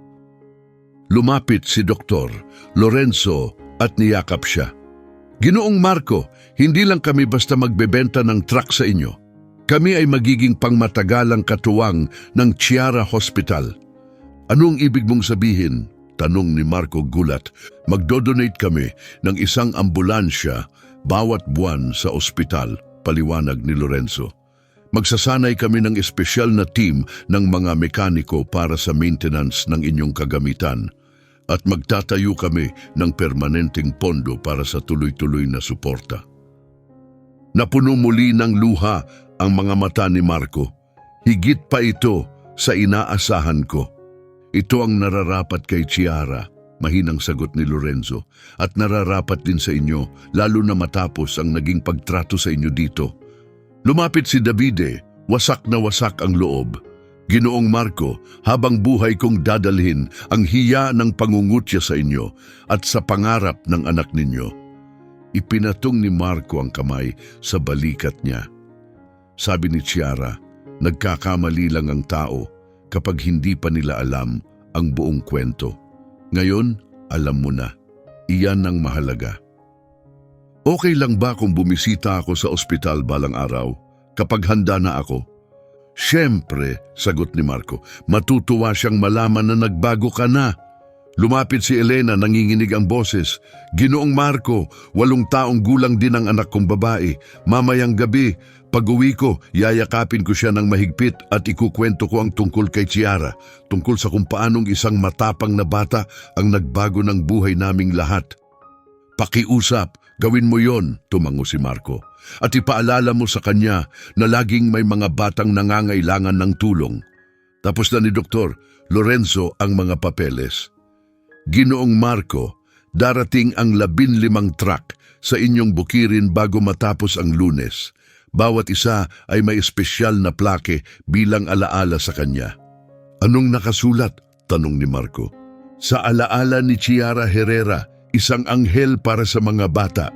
Lumapit si Dr. Lorenzo at niyakap siya. "Ginoong Marco, hindi lang kami basta magbebenta ng truck sa inyo. Kami ay magiging pangmatagalang katuwang ng Chiara Hospital." "Anong ibig mong sabihin?" tanong ni Marco gulat. "Magdodonate kami ng isang ambulansya bawat buwan sa ospital," paliwanag ni Lorenzo. "Magsasanay kami ng espesyal na team ng mga mekaniko para sa maintenance ng inyong kagamitan. At magtatayo kami ng permanenteng pondo para sa tuloy-tuloy na suporta." Napuno muli ng luha ang mga mata ni Marco. Higit pa ito sa inaasahan ko. Ito ang nararapat kay Chiara, mahinang sagot ni Lorenzo, at nararapat din sa inyo, lalo na matapos ang naging pagtrato sa inyo dito. Lumapit si Davide, wasak na wasak ang loob. Ginoong Marco, habang buhay kong dadalhin ang hiya ng pangungutya sa inyo at sa pangarap ng anak ninyo. Ipinatong ni Marco ang kamay sa balikat niya. Sabi ni Chiara, nagkakamali lang ang tao kapag hindi pa nila alam ang buong kwento. Ngayon, alam mo na. Iyan ang mahalaga. Okay lang ba kung bumisita ako sa ospital balang araw kapag handa na ako? Siyempre, sagot ni Marco, matutuwa siyang malaman na nagbago ka na. Lumapit si Elena, nanginginig ang boses. Ginoong Marco, 8 taong gulang din ang anak kong babae. Mamayang gabi, pag-uwi ko, yayakapin ko siya ng mahigpit at ikukwento ko ang tungkol kay Chiara, tungkol sa kung paanong isang matapang na bata ang nagbago ng buhay naming lahat. Pakiusap, gawin mo yon, tumango si Marco. At ipaalala mo sa kanya na laging may mga batang nangangailangan ng tulong. Tapos na ni Dr. Lorenzo ang mga papeles. Ginoong Marco, darating ang 15 truck sa inyong bukirin bago matapos ang Lunes. Bawat isa ay may espesyal na plake bilang alaala sa kanya. Anong nakasulat? Tanong ni Marco. Sa alaala ni Chiara Herrera, isang anghel para sa mga bata.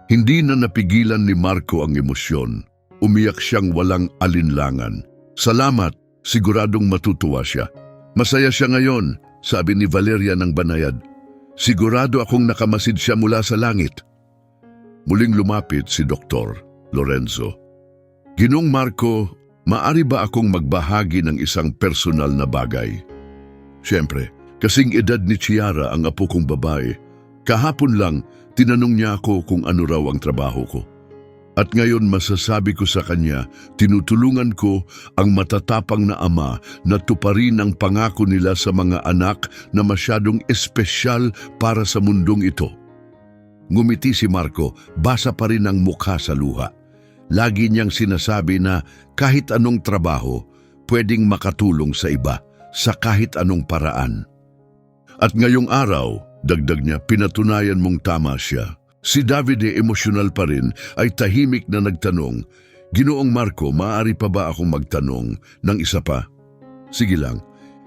Hindi na napigilan ni Marco ang emosyon. Umiyak siyang walang alinlangan. Salamat, siguradong matutuwa siya. Masaya siya ngayon, sabi ni Valeria ng banayad. Sigurado akong nakamasid siya mula sa langit. Muling lumapit si Dr. Lorenzo. Ginong Marco, maari ba akong magbahagi ng isang personal na bagay? Siyempre, kasing edad ni Chiara ang apo kong babae. Kahapon lang, tinanong niya ako kung ano raw ang trabaho ko. At ngayon masasabi ko sa kanya, tinutulungan ko ang matatapang na ama na tuparin ang pangako nila sa mga anak na masyadong espesyal para sa mundong ito. Ngumiti si Marco, basa pa rin ang mukha sa luha. Lagi niyang sinasabi na kahit anong trabaho, pwedeng makatulong sa iba, sa kahit anong paraan. At ngayong araw, dagdag niya, pinatunayan mong tama siya. Si Davide, emosyonal pa rin, ay tahimik na nagtanong, Ginoong Marco, maaari pa ba akong magtanong ng isa pa? Sige lang.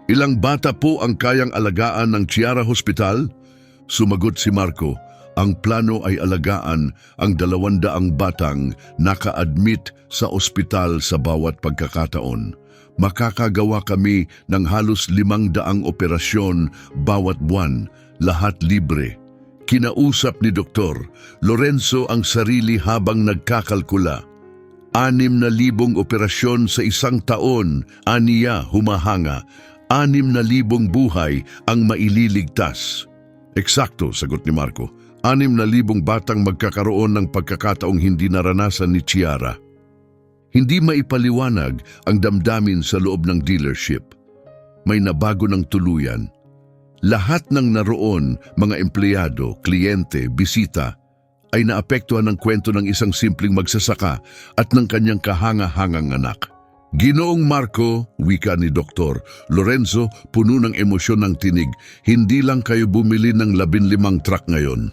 Ilang bata po ang kayang alagaan ng Chiara Hospital? Sumagot si Marco, ang plano ay alagaan ang 200 batang naka-admit sa ospital sa bawat pagkakataon. Makakagawa kami ng halos 500 operasyon bawat buwan, lahat libre. Kinausap ni Dr. Lorenzo ang sarili habang nagkakalkula. 6,000 operasyon sa isang taon, aniya humahanga. 6,000 buhay ang maililigtas. Eksakto, sagot ni Marco. 6,000 batang magkakaroon ng pagkakataong hindi naranasan ni Chiara. Hindi maipaliwanag ang damdamin sa loob ng dealership. May nabago ng tuluyan. Lahat ng naroon, mga empleyado, kliyente, bisita, ay naapektuhan ng kwento ng isang simpleng magsasaka at ng kanyang kahanga-hangang anak. Ginoong Marco, wika ni Dr. Lorenzo, puno ng emosyon ng tinig, hindi lang kayo bumili ng 15 truck ngayon.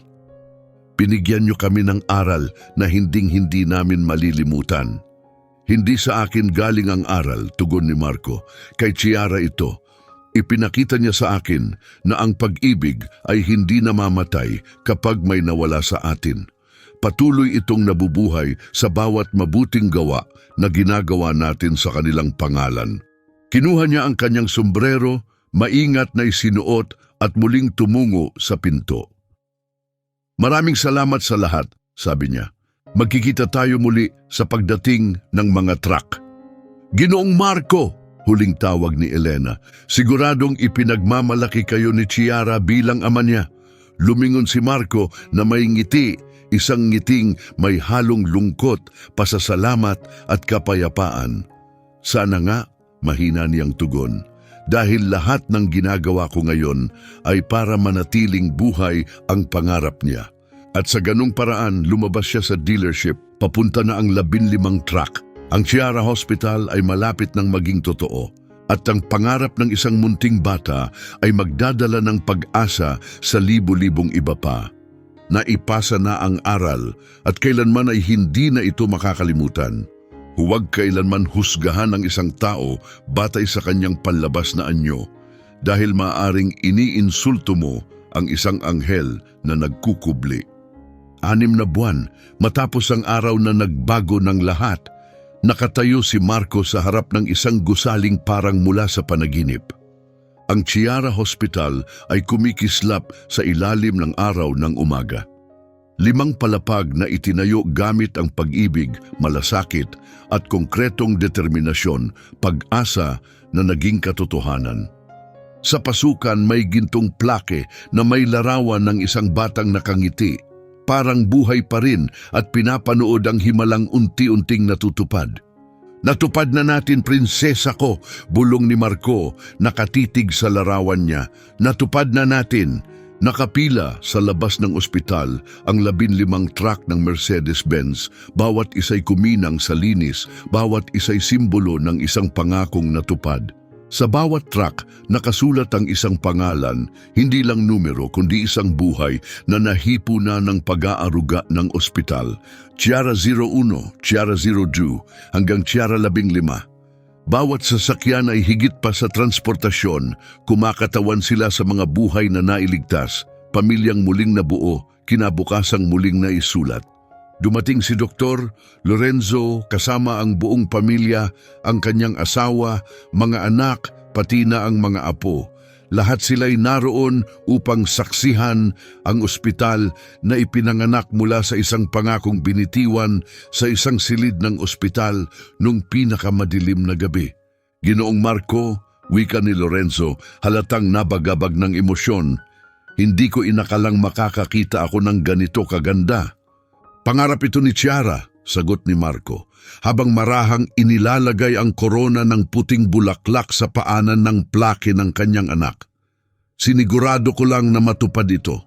Binigyan niyo kami ng aral na hinding-hindi namin malilimutan. Hindi sa akin galing ang aral, tugon ni Marco. Kay Chiara ito. Ipinakita niya sa akin na ang pag-ibig ay hindi namamatay kapag may nawala sa atin. Patuloy itong nabubuhay sa bawat mabuting gawa na ginagawa natin sa kanilang pangalan. Kinuha niya ang kanyang sombrero, maingat na isinuot at muling tumungo sa pinto. Maraming salamat sa lahat, sabi niya. Magkikita tayo muli sa pagdating ng mga truck. Ginoong Marco, huling tawag ni Elena, siguradong ipinagmamalaki kayo ni Chiara bilang ama niya. Lumingon si Marco na may ngiti, isang ngiting may halong lungkot, pasasalamat at kapayapaan. Sana nga, mahina niyang tugon, dahil lahat ng ginagawa ko ngayon ay para manatiling buhay ang pangarap niya. At sa ganung paraan, lumabas siya sa dealership, papunta na ang 15 truck. Ang Chiara Hospital ay malapit ng maging totoo. At ang pangarap ng isang munting bata ay magdadala ng pag-asa sa libo-libong iba pa. Naipasa na ang aral at kailanman ay hindi na ito makakalimutan. Huwag kailanman husgahan ang isang tao batay sa kanyang panlabas na anyo dahil maaring iniinsulto mo ang isang anghel na nagkukubli. 6 na buwan matapos ang araw na nagbago ng lahat, nakatayo si Marco sa harap ng isang gusaling parang mula sa panaginip. Ang Chiara Hospital ay kumikislap sa ilalim ng araw ng umaga. 5 palapag na itinayo gamit ang pag-ibig, malasakit at konkretong determinasyon, pag-asa na naging katotohanan. Sa pasukan may gintong plake na may larawan ng isang batang nakangiti, parang buhay pa rin at pinapanood ang himalang unti-unting natutupad. Natupad na natin, prinsesa ko, bulong ni Marco, nakatitig sa larawan niya. Natupad na natin. Nakapila sa labas ng ospital ang 15 truck ng Mercedes-Benz, bawat isa'y kuminang sa linis, bawat isa'y simbolo ng isang pangakong natupad. Sa bawat truck, nakasulat ang isang pangalan, hindi lang numero kundi isang buhay na nahipo na ng pag-aaruga ng ospital. Chiara 01, Chiara 02, hanggang Chiara 15. Bawat sasakyan ay higit pa sa transportasyon, kumakatawan sila sa mga buhay na nailigtas, pamilyang muling nabuo, kinabukasang muling naisulat. Dumating si Dr. Lorenzo kasama ang buong pamilya, ang kanyang asawa, mga anak, pati na ang mga apo. Lahat sila'y naroon upang saksihan ang ospital na ipinanganak mula sa isang pangakong binitiwan sa isang silid ng ospital nung pinakamadilim na gabi. Ginoong Marco, wika ni Lorenzo, halatang nabagabag ng emosyon. Hindi ko inakalang makakakita ako ng ganito kaganda. Pangarap ito ni Chiara, sagot ni Marco, habang marahang inilalagay ang korona ng puting bulaklak sa paanan ng plake ng kanyang anak. Sinigurado ko lang na matupad ito.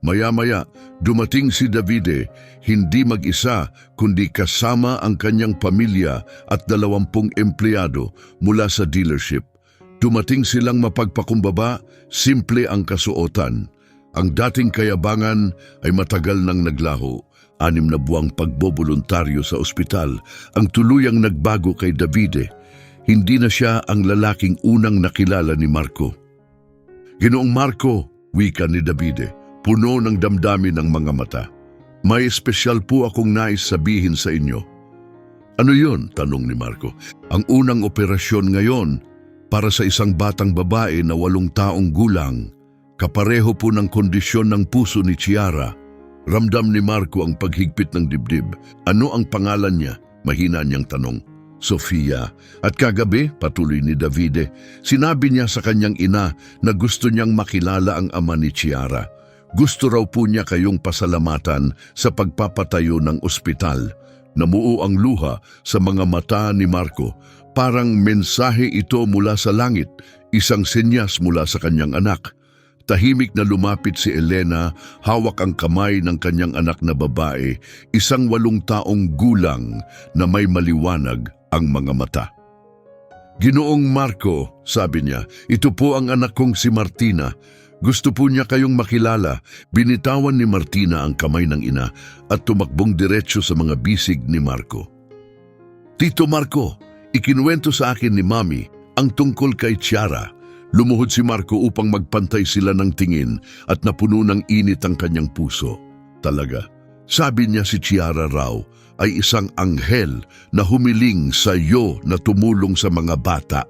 Maya-maya, dumating si Davide, hindi mag-isa kundi kasama ang kanyang pamilya at 20 empleyado mula sa dealership. Dumating silang mapagpakumbaba, simple ang kasuotan. Ang dating kayabangan ay matagal nang naglaho. 6 na buwang pagboboluntaryo sa ospital ang tuluyang nagbago kay Davide. Hindi na siya ang lalaking unang nakilala ni Marco. Ginoong Marco, wika ni Davide, puno ng damdamin ng mga mata. May espesyal po akong nais sabihin sa inyo. Ano yun? Tanong ni Marco. Ang unang operasyon ngayon para sa isang batang babae na 8 taong gulang. Kapareho po ng kondisyon ng puso ni Chiara. Ramdam ni Marco ang paghigpit ng dibdib. Ano ang pangalan niya? Mahina niyang tanong. Sofia. At kagabi, patuloy ni Davide, sinabi niya sa kanyang ina na gusto niyang makilala ang ama ni Chiara. Gusto raw po niya kayong pasalamatan sa pagpapatayo ng ospital. Namuo ang luha sa mga mata ni Marco. Parang mensahe ito mula sa langit, isang senyas mula sa kanyang anak. Tahimik na lumapit si Elena, hawak ang kamay ng kanyang anak na babae, isang 8 taong gulang na may maliwanag ang mga mata. Ginoong Marco, sabi niya, ito po ang anak kong si Martina. Gusto po niya kayong makilala. Binitawan ni Martina ang kamay ng ina at tumakbong diretsyo sa mga bisig ni Marco. Tito Marco, ikinuwento sa akin ni Mami ang tungkol kay Chiara. Lumuhod si Marco upang magpantay sila ng tingin at napuno ng init ang kanyang puso. Talaga, sabi niya si Chiara raw ay isang anghel na humiling sa iyo na tumulong sa mga bata.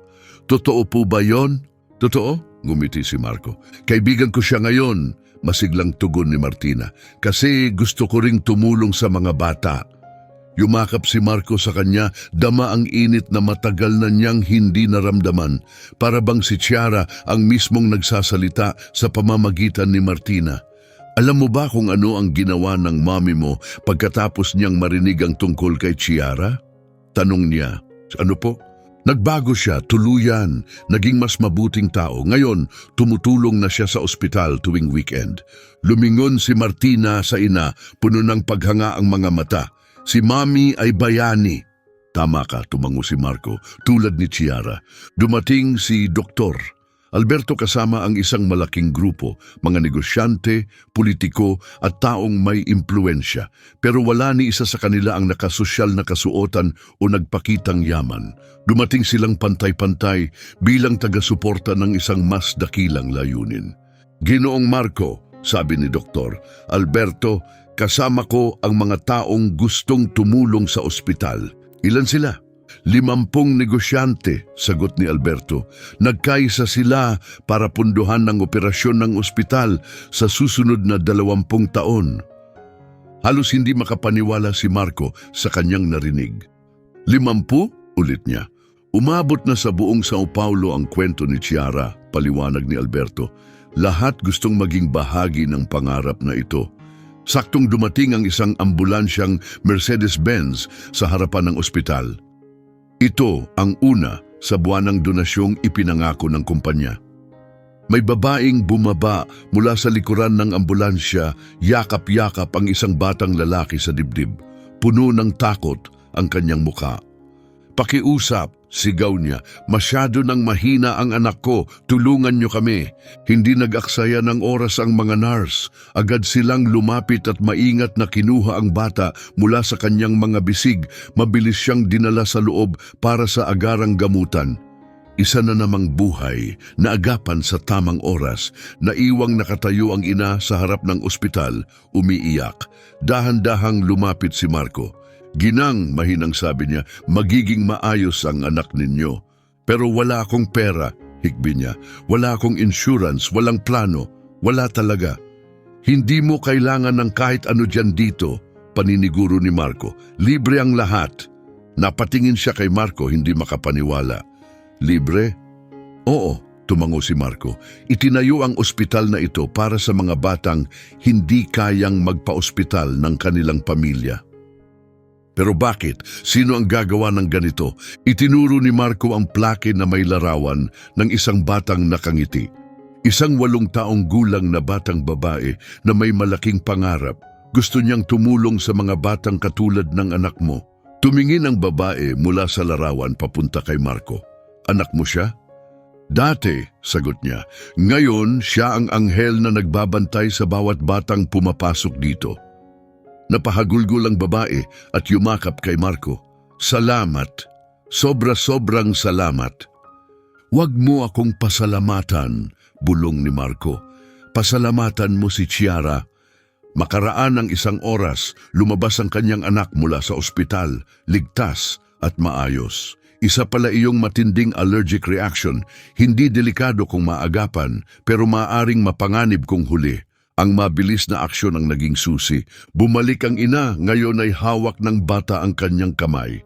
Totoo po ba yon? Totoo? Ngumiti si Marco. Kaibigan ko siya ngayon, masiglang tugon ni Martina, kasi gusto ko ring tumulong sa mga bata. Yumakap si Marco sa kanya, dama ang init na matagal na niyang hindi naramdaman, para bang si Chiara ang mismong nagsasalita sa pamamagitan ni Martina. Alam mo ba kung ano ang ginawa ng mami mo pagkatapos niyang marinig ang tungkol kay Chiara? Tanong niya. Ano po? Nagbago siya, tuluyan, naging mas mabuting tao. Ngayon, tumutulong na siya sa ospital tuwing weekend. Lumingon si Martina sa ina, puno ng paghanga ang mga mata. Si Mami ay bayani. Tama ka, tumango si Marco, tulad ni Chiara. Dumating si Doktor Alberto kasama ang isang malaking grupo, mga negosyante, politiko at taong may impluensya. Pero wala ni isa sa kanila ang nakasosyal na kasuotan o nagpakitang yaman. Dumating silang pantay-pantay bilang taga-suporta ng isang mas dakilang layunin. Ginoong Marco, sabi ni Dr. Alberto, kasama ko ang mga taong gustong tumulong sa ospital. Ilan sila? 50 negosyante, sagot ni Alberto. Nagkaisa sila para punduhan ng operasyon ng ospital sa susunod na 20 taon. Halos hindi makapaniwala si Marco sa kanyang narinig. 50? Ulit niya. Umabot na sa buong Sao Paulo ang kwento ni Chiara, paliwanag ni Alberto. Lahat gustong maging bahagi ng pangarap na ito. Saktong dumating ang isang ambulansyang Mercedes-Benz sa harapan ng ospital. Ito ang una sa buwanang donasyong ipinangako ng kumpanya. May babaeng bumaba mula sa likuran ng ambulansya, yakap-yakap ang isang batang lalaki sa dibdib. Puno ng takot ang kanyang mukha. Pakiusap, sigaw niya, masyado nang mahina ang anak ko, tulungan niyo kami. Hindi nag-aksaya ng oras ang mga nurse. Agad silang lumapit at maingat na kinuha ang bata mula sa kanyang mga bisig. Mabilis siyang dinala sa loob para sa agarang gamutan. Isa na namang buhay na agapan sa tamang oras. Naiwang nakatayo ang ina sa harap ng ospital, umiiyak. Dahan-dahang lumapit si Marco. Ginang, mahinang sabi niya, magiging maayos ang anak ninyo. Pero wala akong pera, hikbi niya. Wala akong insurance, walang plano. Wala talaga. Hindi mo kailangan ng kahit ano dyan dito, paniniguro ni Marco. Libre ang lahat. Napatingin siya kay Marco, hindi makapaniwala. Libre? Oo, tumango si Marco. Itinayo ang ospital na ito para sa mga batang hindi kayang magpa-ospital ng kanilang pamilya. Pero bakit? Sino ang gagawa ng ganito? Itinuro ni Marco ang plake na may larawan ng isang batang nakangiti. Isang 8 taong gulang na batang babae na may malaking pangarap. Gusto niyang tumulong sa mga batang katulad ng anak mo. Tumingin ang babae mula sa larawan papunta kay Marco. Anak mo siya? Dati, sagot niya. Ngayon, siya ang anghel na nagbabantay sa bawat batang pumapasok dito. Napahagulgol ang babae at yumakap kay Marco. Salamat. Sobra-sobrang salamat. Huwag mo akong pasalamatan, bulong ni Marco. Pasalamatan mo si Chiara. Makaraan ng 1 oras, lumabas ang kanyang anak mula sa ospital, ligtas at maayos. Isa pala iyong matinding allergic reaction, hindi delikado kung maagapan, pero maaring mapanganib kung huli. Ang mabilis na aksyon ang naging susi. Bumalik ang ina, ngayon ay hawak ng bata ang kanyang kamay.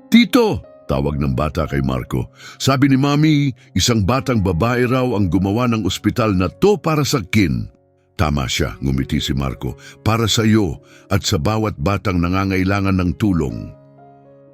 Tito! Tawag ng bata kay Marco. Sabi ni Mami, isang batang babae raw ang gumawa ng ospital na to para sa akin. Tama siya, ngumiti si Marco. Para sa iyo at sa bawat batang nangangailangan ng tulong.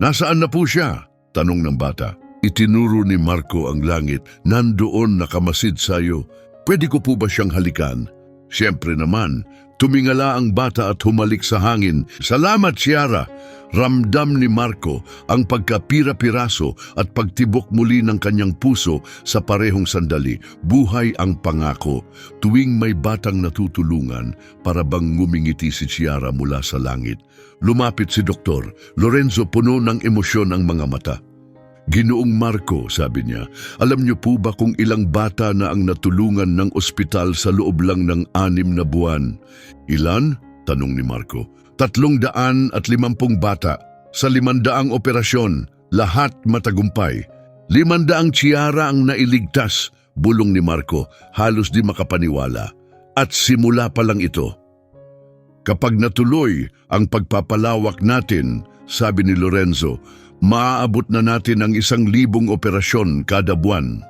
Nasaan na po siya? Tanong ng bata. Itinuro ni Marco ang langit. Nandoon nakamasid sa iyo. Pwede ko po ba siyang halikan? Siyempre naman, tumingala ang bata at humalik sa hangin. Salamat, Chiara! Ramdam ni Marco ang pagkapira-piraso at pagtibok muli ng kanyang puso sa parehong sandali. Buhay ang pangako. Tuwing may batang natutulungan, para bang ngumingiti si Chiara mula sa langit. Lumapit si Dr. Lorenzo, puno ng emosyon ang mga mata. Ginoong Marco, sabi niya, alam niyo po ba kung ilang bata na ang natulungan ng ospital sa loob lang ng 6 na buwan? Ilan? Tanong ni Marco. 350 bata sa 500 operasyon, lahat matagumpay. 500 Chiara ang nailigtas, bulong ni Marco, halos di makapaniwala. At simula pa lang ito. Kapag natuloy ang pagpapalawak natin, sabi ni Lorenzo, maaabot na natin ang 1,000 operasyon kada buwan.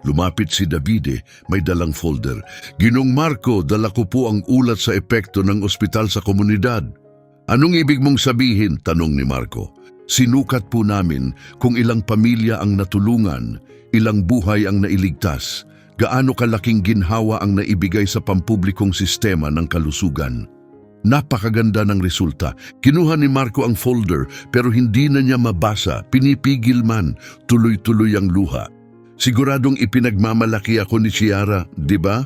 Lumapit si Davide, may dalang folder. Ginong Marco, dala ko po ang ulat sa epekto ng ospital sa komunidad. Anong ibig mong sabihin? Tanong ni Marco. Sinukat po namin kung ilang pamilya ang natulungan, ilang buhay ang nailigtas, gaano kalaking ginhawa ang naibigay sa pampublikong sistema ng kalusugan. Napakaganda ng resulta. Kinuha ni Marco ang folder pero hindi na niya mabasa, pinipigil man, tuloy-tuloy ang luha. Siguradong ipinagmamalaki ako ni Ciara, di ba?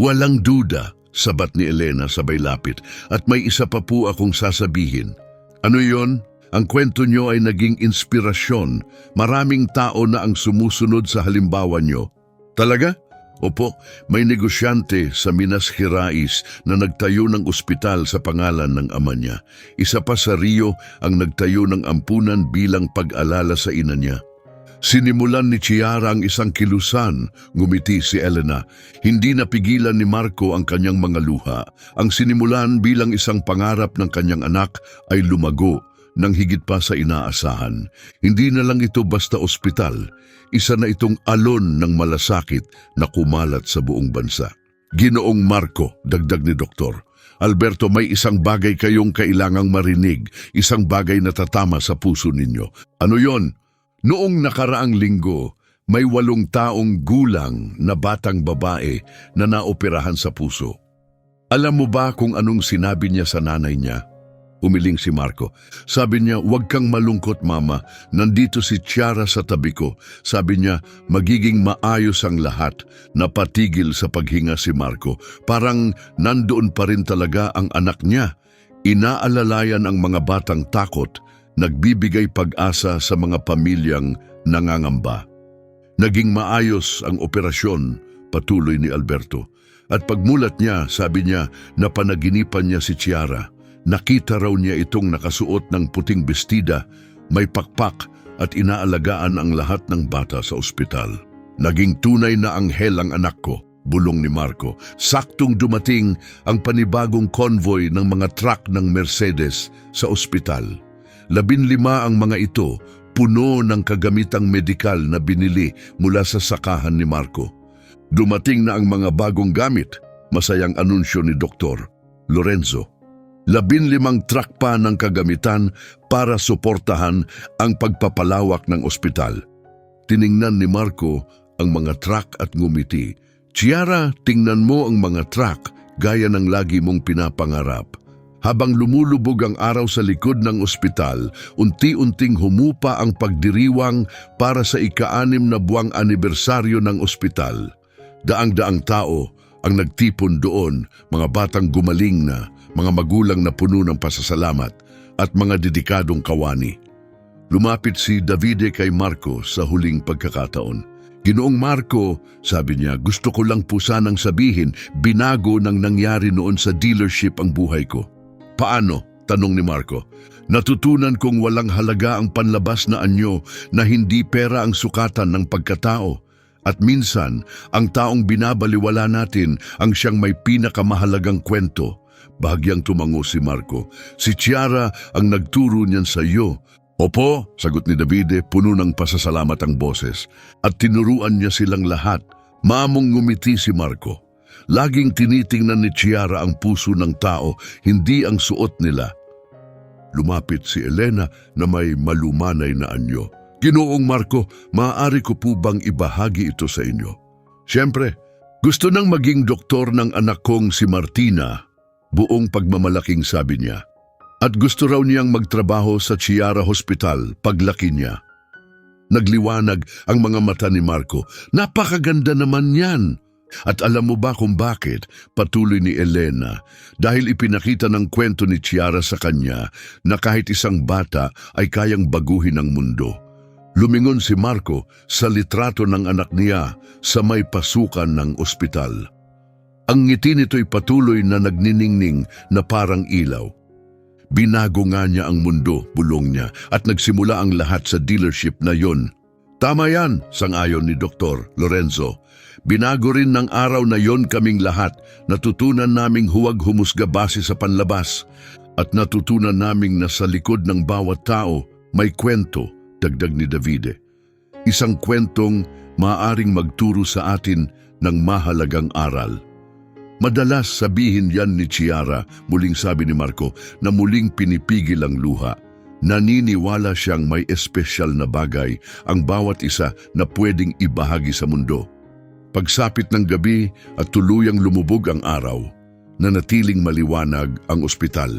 Walang duda, sabat ni Elena sabay lapit, at may isa pa po akong sasabihin. Ano yon? Ang kwento nyo ay naging inspirasyon. Maraming tao na ang sumusunod sa halimbawa nyo. Talaga? Opo, may negosyante sa Minas Gerais na nagtayo ng ospital sa pangalan ng ama niya. Isa pa sa Rio ang nagtayo ng ampunan bilang pag-alala sa ina niya. Sinimulan ni Ciara ang isang kilusan, ngumiti si Elena. Hindi napigilan ni Marco ang kanyang mga luha. Ang sinimulan bilang isang pangarap ng kanyang anak ay lumago nang higit pa sa inaasahan. Hindi na lang ito basta ospital, isa na itong alon ng malasakit na kumalat sa buong bansa. Ginoong Marco, dagdag ni Doktor, Alberto, may isang bagay kayong kailangang marinig, isang bagay na tatama sa puso ninyo. Ano yon? Noong nakaraang linggo, may 8 taong gulang na batang babae na naoperahan sa puso. Alam mo ba kung anong sinabi niya sa nanay niya? Umiling si Marco. Sabi niya, "Huwag kang malungkot, mama. Nandito si Ciara sa tabi ko." Sabi niya, magiging maayos ang lahat. Napatigil sa paghinga si Marco. Parang nandoon pa rin talaga ang anak niya. Inaalalayan ang mga batang takot, nagbibigay pag-asa sa mga pamilyang nangangamba. Naging maayos ang operasyon, patuloy ni Alberto. At pagmulat niya, sabi niya, napanaginipan niya si Ciara. Nakita raw niya itong nakasuot ng puting bestida, may pakpak at inaalagaan ang lahat ng bata sa ospital. Naging tunay na anghel ang anak ko, bulong ni Marco. Saktong dumating ang panibagong convoy ng mga truck ng Mercedes sa ospital. 15 ang mga ito, puno ng kagamitang medikal na binili mula sa sakahan ni Marco. Dumating na ang mga bagong gamit, masayang anunsyo ni Dr. Lorenzo. 15 truck pa ng kagamitan para suportahan ang pagpapalawak ng ospital. Tiningnan ni Marco ang mga truck at ngumiti. Ciara, tingnan mo ang mga truck gaya ng lagi mong pinapangarap. Habang lumulubog ang araw sa likod ng ospital, unti-unting humupa ang pagdiriwang para sa ika-6 na buwang anibersaryo ng ospital. Daang-daang tao ang nagtipon doon, mga batang gumaling na, mga magulang na puno ng pasasalamat at mga dedikadong kawani. Lumapit si Davide kay Marco sa huling pagkakataon. Ginoong Marco, sabi niya, gusto ko lang po sanang sabihin, binago ng nangyari noon sa dealership ang buhay ko. Paano? Tanong ni Marco. Natutunan kong walang halaga ang panlabas na anyo, na hindi pera ang sukatan ng pagkatao. At minsan, ang taong binabaliwala natin ang siyang may pinakamahalagang kwento. Bahagyang tumango si Marco. Si Ciara ang nagturo niyan sa iyo. Opo, sagot ni Davide, puno ng pasasalamat ang boses. At tinuruan niya silang lahat. Maamong ngumiti si Marco. Laging tinitingnan ni Ciara ang puso ng tao, hindi ang suot nila. Lumapit si Elena na may malumanay na anyo. Ginoong Marco, maaari ko po bang ibahagi ito sa inyo? Siyempre, gusto nang maging doktor ng anak kong si Martina, buong pagmamalaking sabi niya. At gusto raw niyang magtrabaho sa Ciara Hospital paglaki niya. Nagliwanag ang mga mata ni Marco. Napakaganda naman yan! At alam mo ba kung bakit? Patuloy ni Elena. Dahil ipinakita ng kwento ni Ciara sa kanya na kahit isang bata ay kayang baguhin ang mundo. Lumingon si Marco sa litrato ng anak niya sa may pasukan ng ospital. Ang ngiti nito'y patuloy na nagniningning na parang ilaw. Binago nga niya ang mundo, bulong niya, at nagsimula ang lahat sa dealership na yon. Tama yan, sang-ayon ni Dr. Lorenzo. Binago rin ng araw na yon kaming lahat. Natutunan naming huwag humusga base sa panlabas. At natutunan naming na sa likod ng bawat tao may kwento, dagdag ni Davide. Isang kwentong maaaring magturo sa atin ng mahalagang aral. Madalas sabihin yan ni Ciara, muling sabi ni Marco, na muling pinipigil ang luha. Naniniwala siyang may espesyal na bagay ang bawat isa na pwedeng ibahagi sa mundo. Pagsapit ng gabi at tuluyang lumubog ang araw, nanatiling maliwanag ang ospital.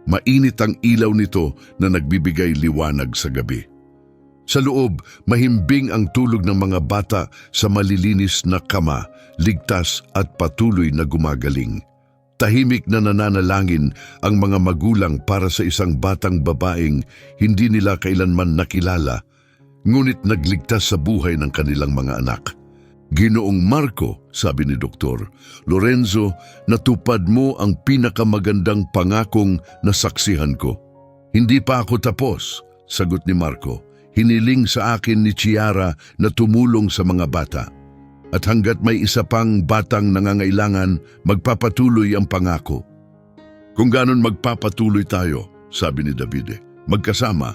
Mainit ang ilaw nito na nagbibigay liwanag sa gabi. Sa loob, mahimbing ang tulog ng mga bata sa malilinis na kama, ligtas at patuloy na gumagaling. Tahimik na nananalangin ang mga magulang para sa isang batang babaeng hindi nila kailanman nakilala, ngunit nagligtas sa buhay ng kanilang mga anak. Ginoong Marco, sabi ni Dr. Lorenzo, natupad mo ang pinakamagandang pangakong nasaksihan ko. Hindi pa ako tapos, sagot ni Marco. Hiniling sa akin ni Chiara na tumulong sa mga bata. At hanggat may isa pang batang nangangailangan, magpapatuloy ang pangako. Kung ganon magpapatuloy tayo, sabi ni Davide, magkasama.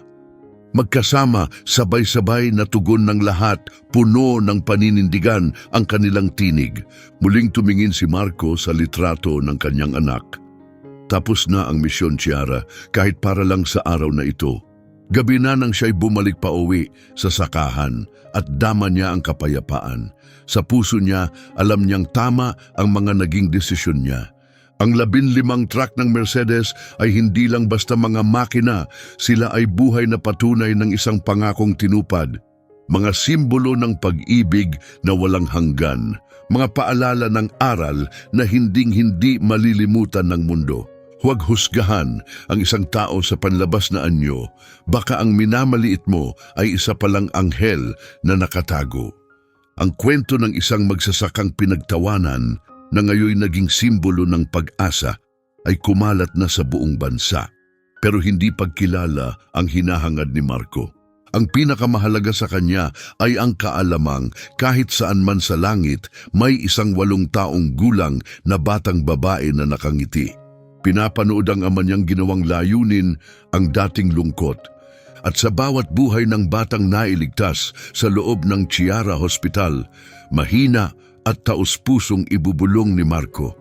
Magkasama, sabay-sabay na tugon ng lahat, puno ng paninindigan ang kanilang tinig. Muling tumingin si Marco sa litrato ng kanyang anak. Tapos na ang misyon, Chiara, kahit para lang sa araw na ito. Gabi na nang siya'y bumalik pa uwi sa sakahan at dama niya ang kapayapaan. Sa puso niya, alam niyang tama ang mga naging desisyon niya. Ang 15 truck ng Mercedes ay hindi lang basta mga makina, sila ay buhay na patunay ng isang pangakong tinupad. Mga simbolo ng pag-ibig na walang hanggan, mga paalala ng aral na hinding-hindi malilimutan ng mundo. Huwag husgahan ang isang tao sa panlabas na anyo, baka ang minamaliit mo ay isa palang anghel na nakatago. Ang kwento ng isang magsasakang pinagtawanan na ngayon naging simbolo ng pag-asa ay kumalat na sa buong bansa. Pero hindi pagkilala ang hinahangad ni Marco. Ang pinakamahalaga sa kanya ay ang kaalamang kahit saan man sa langit may isang 8 taong gulang na batang babae na nakangiti. Pinapanood ang ama niyang ginawang layunin ang dating lungkot. At sa bawat buhay ng batang nailigtas sa loob ng Chiara Hospital, mahina at taus-pusong ibubulong ni Marco.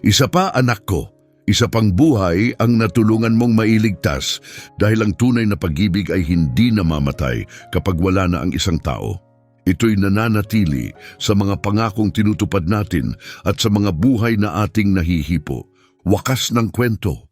Isa pa, anak ko, isa pang buhay ang natulungan mong mailigtas dahil ang tunay na pag-ibig ay hindi namamatay kapag wala na ang isang tao. Ito'y nananatili sa mga pangakong tinutupad natin at sa mga buhay na ating nahihipo. Wakas ng kwento.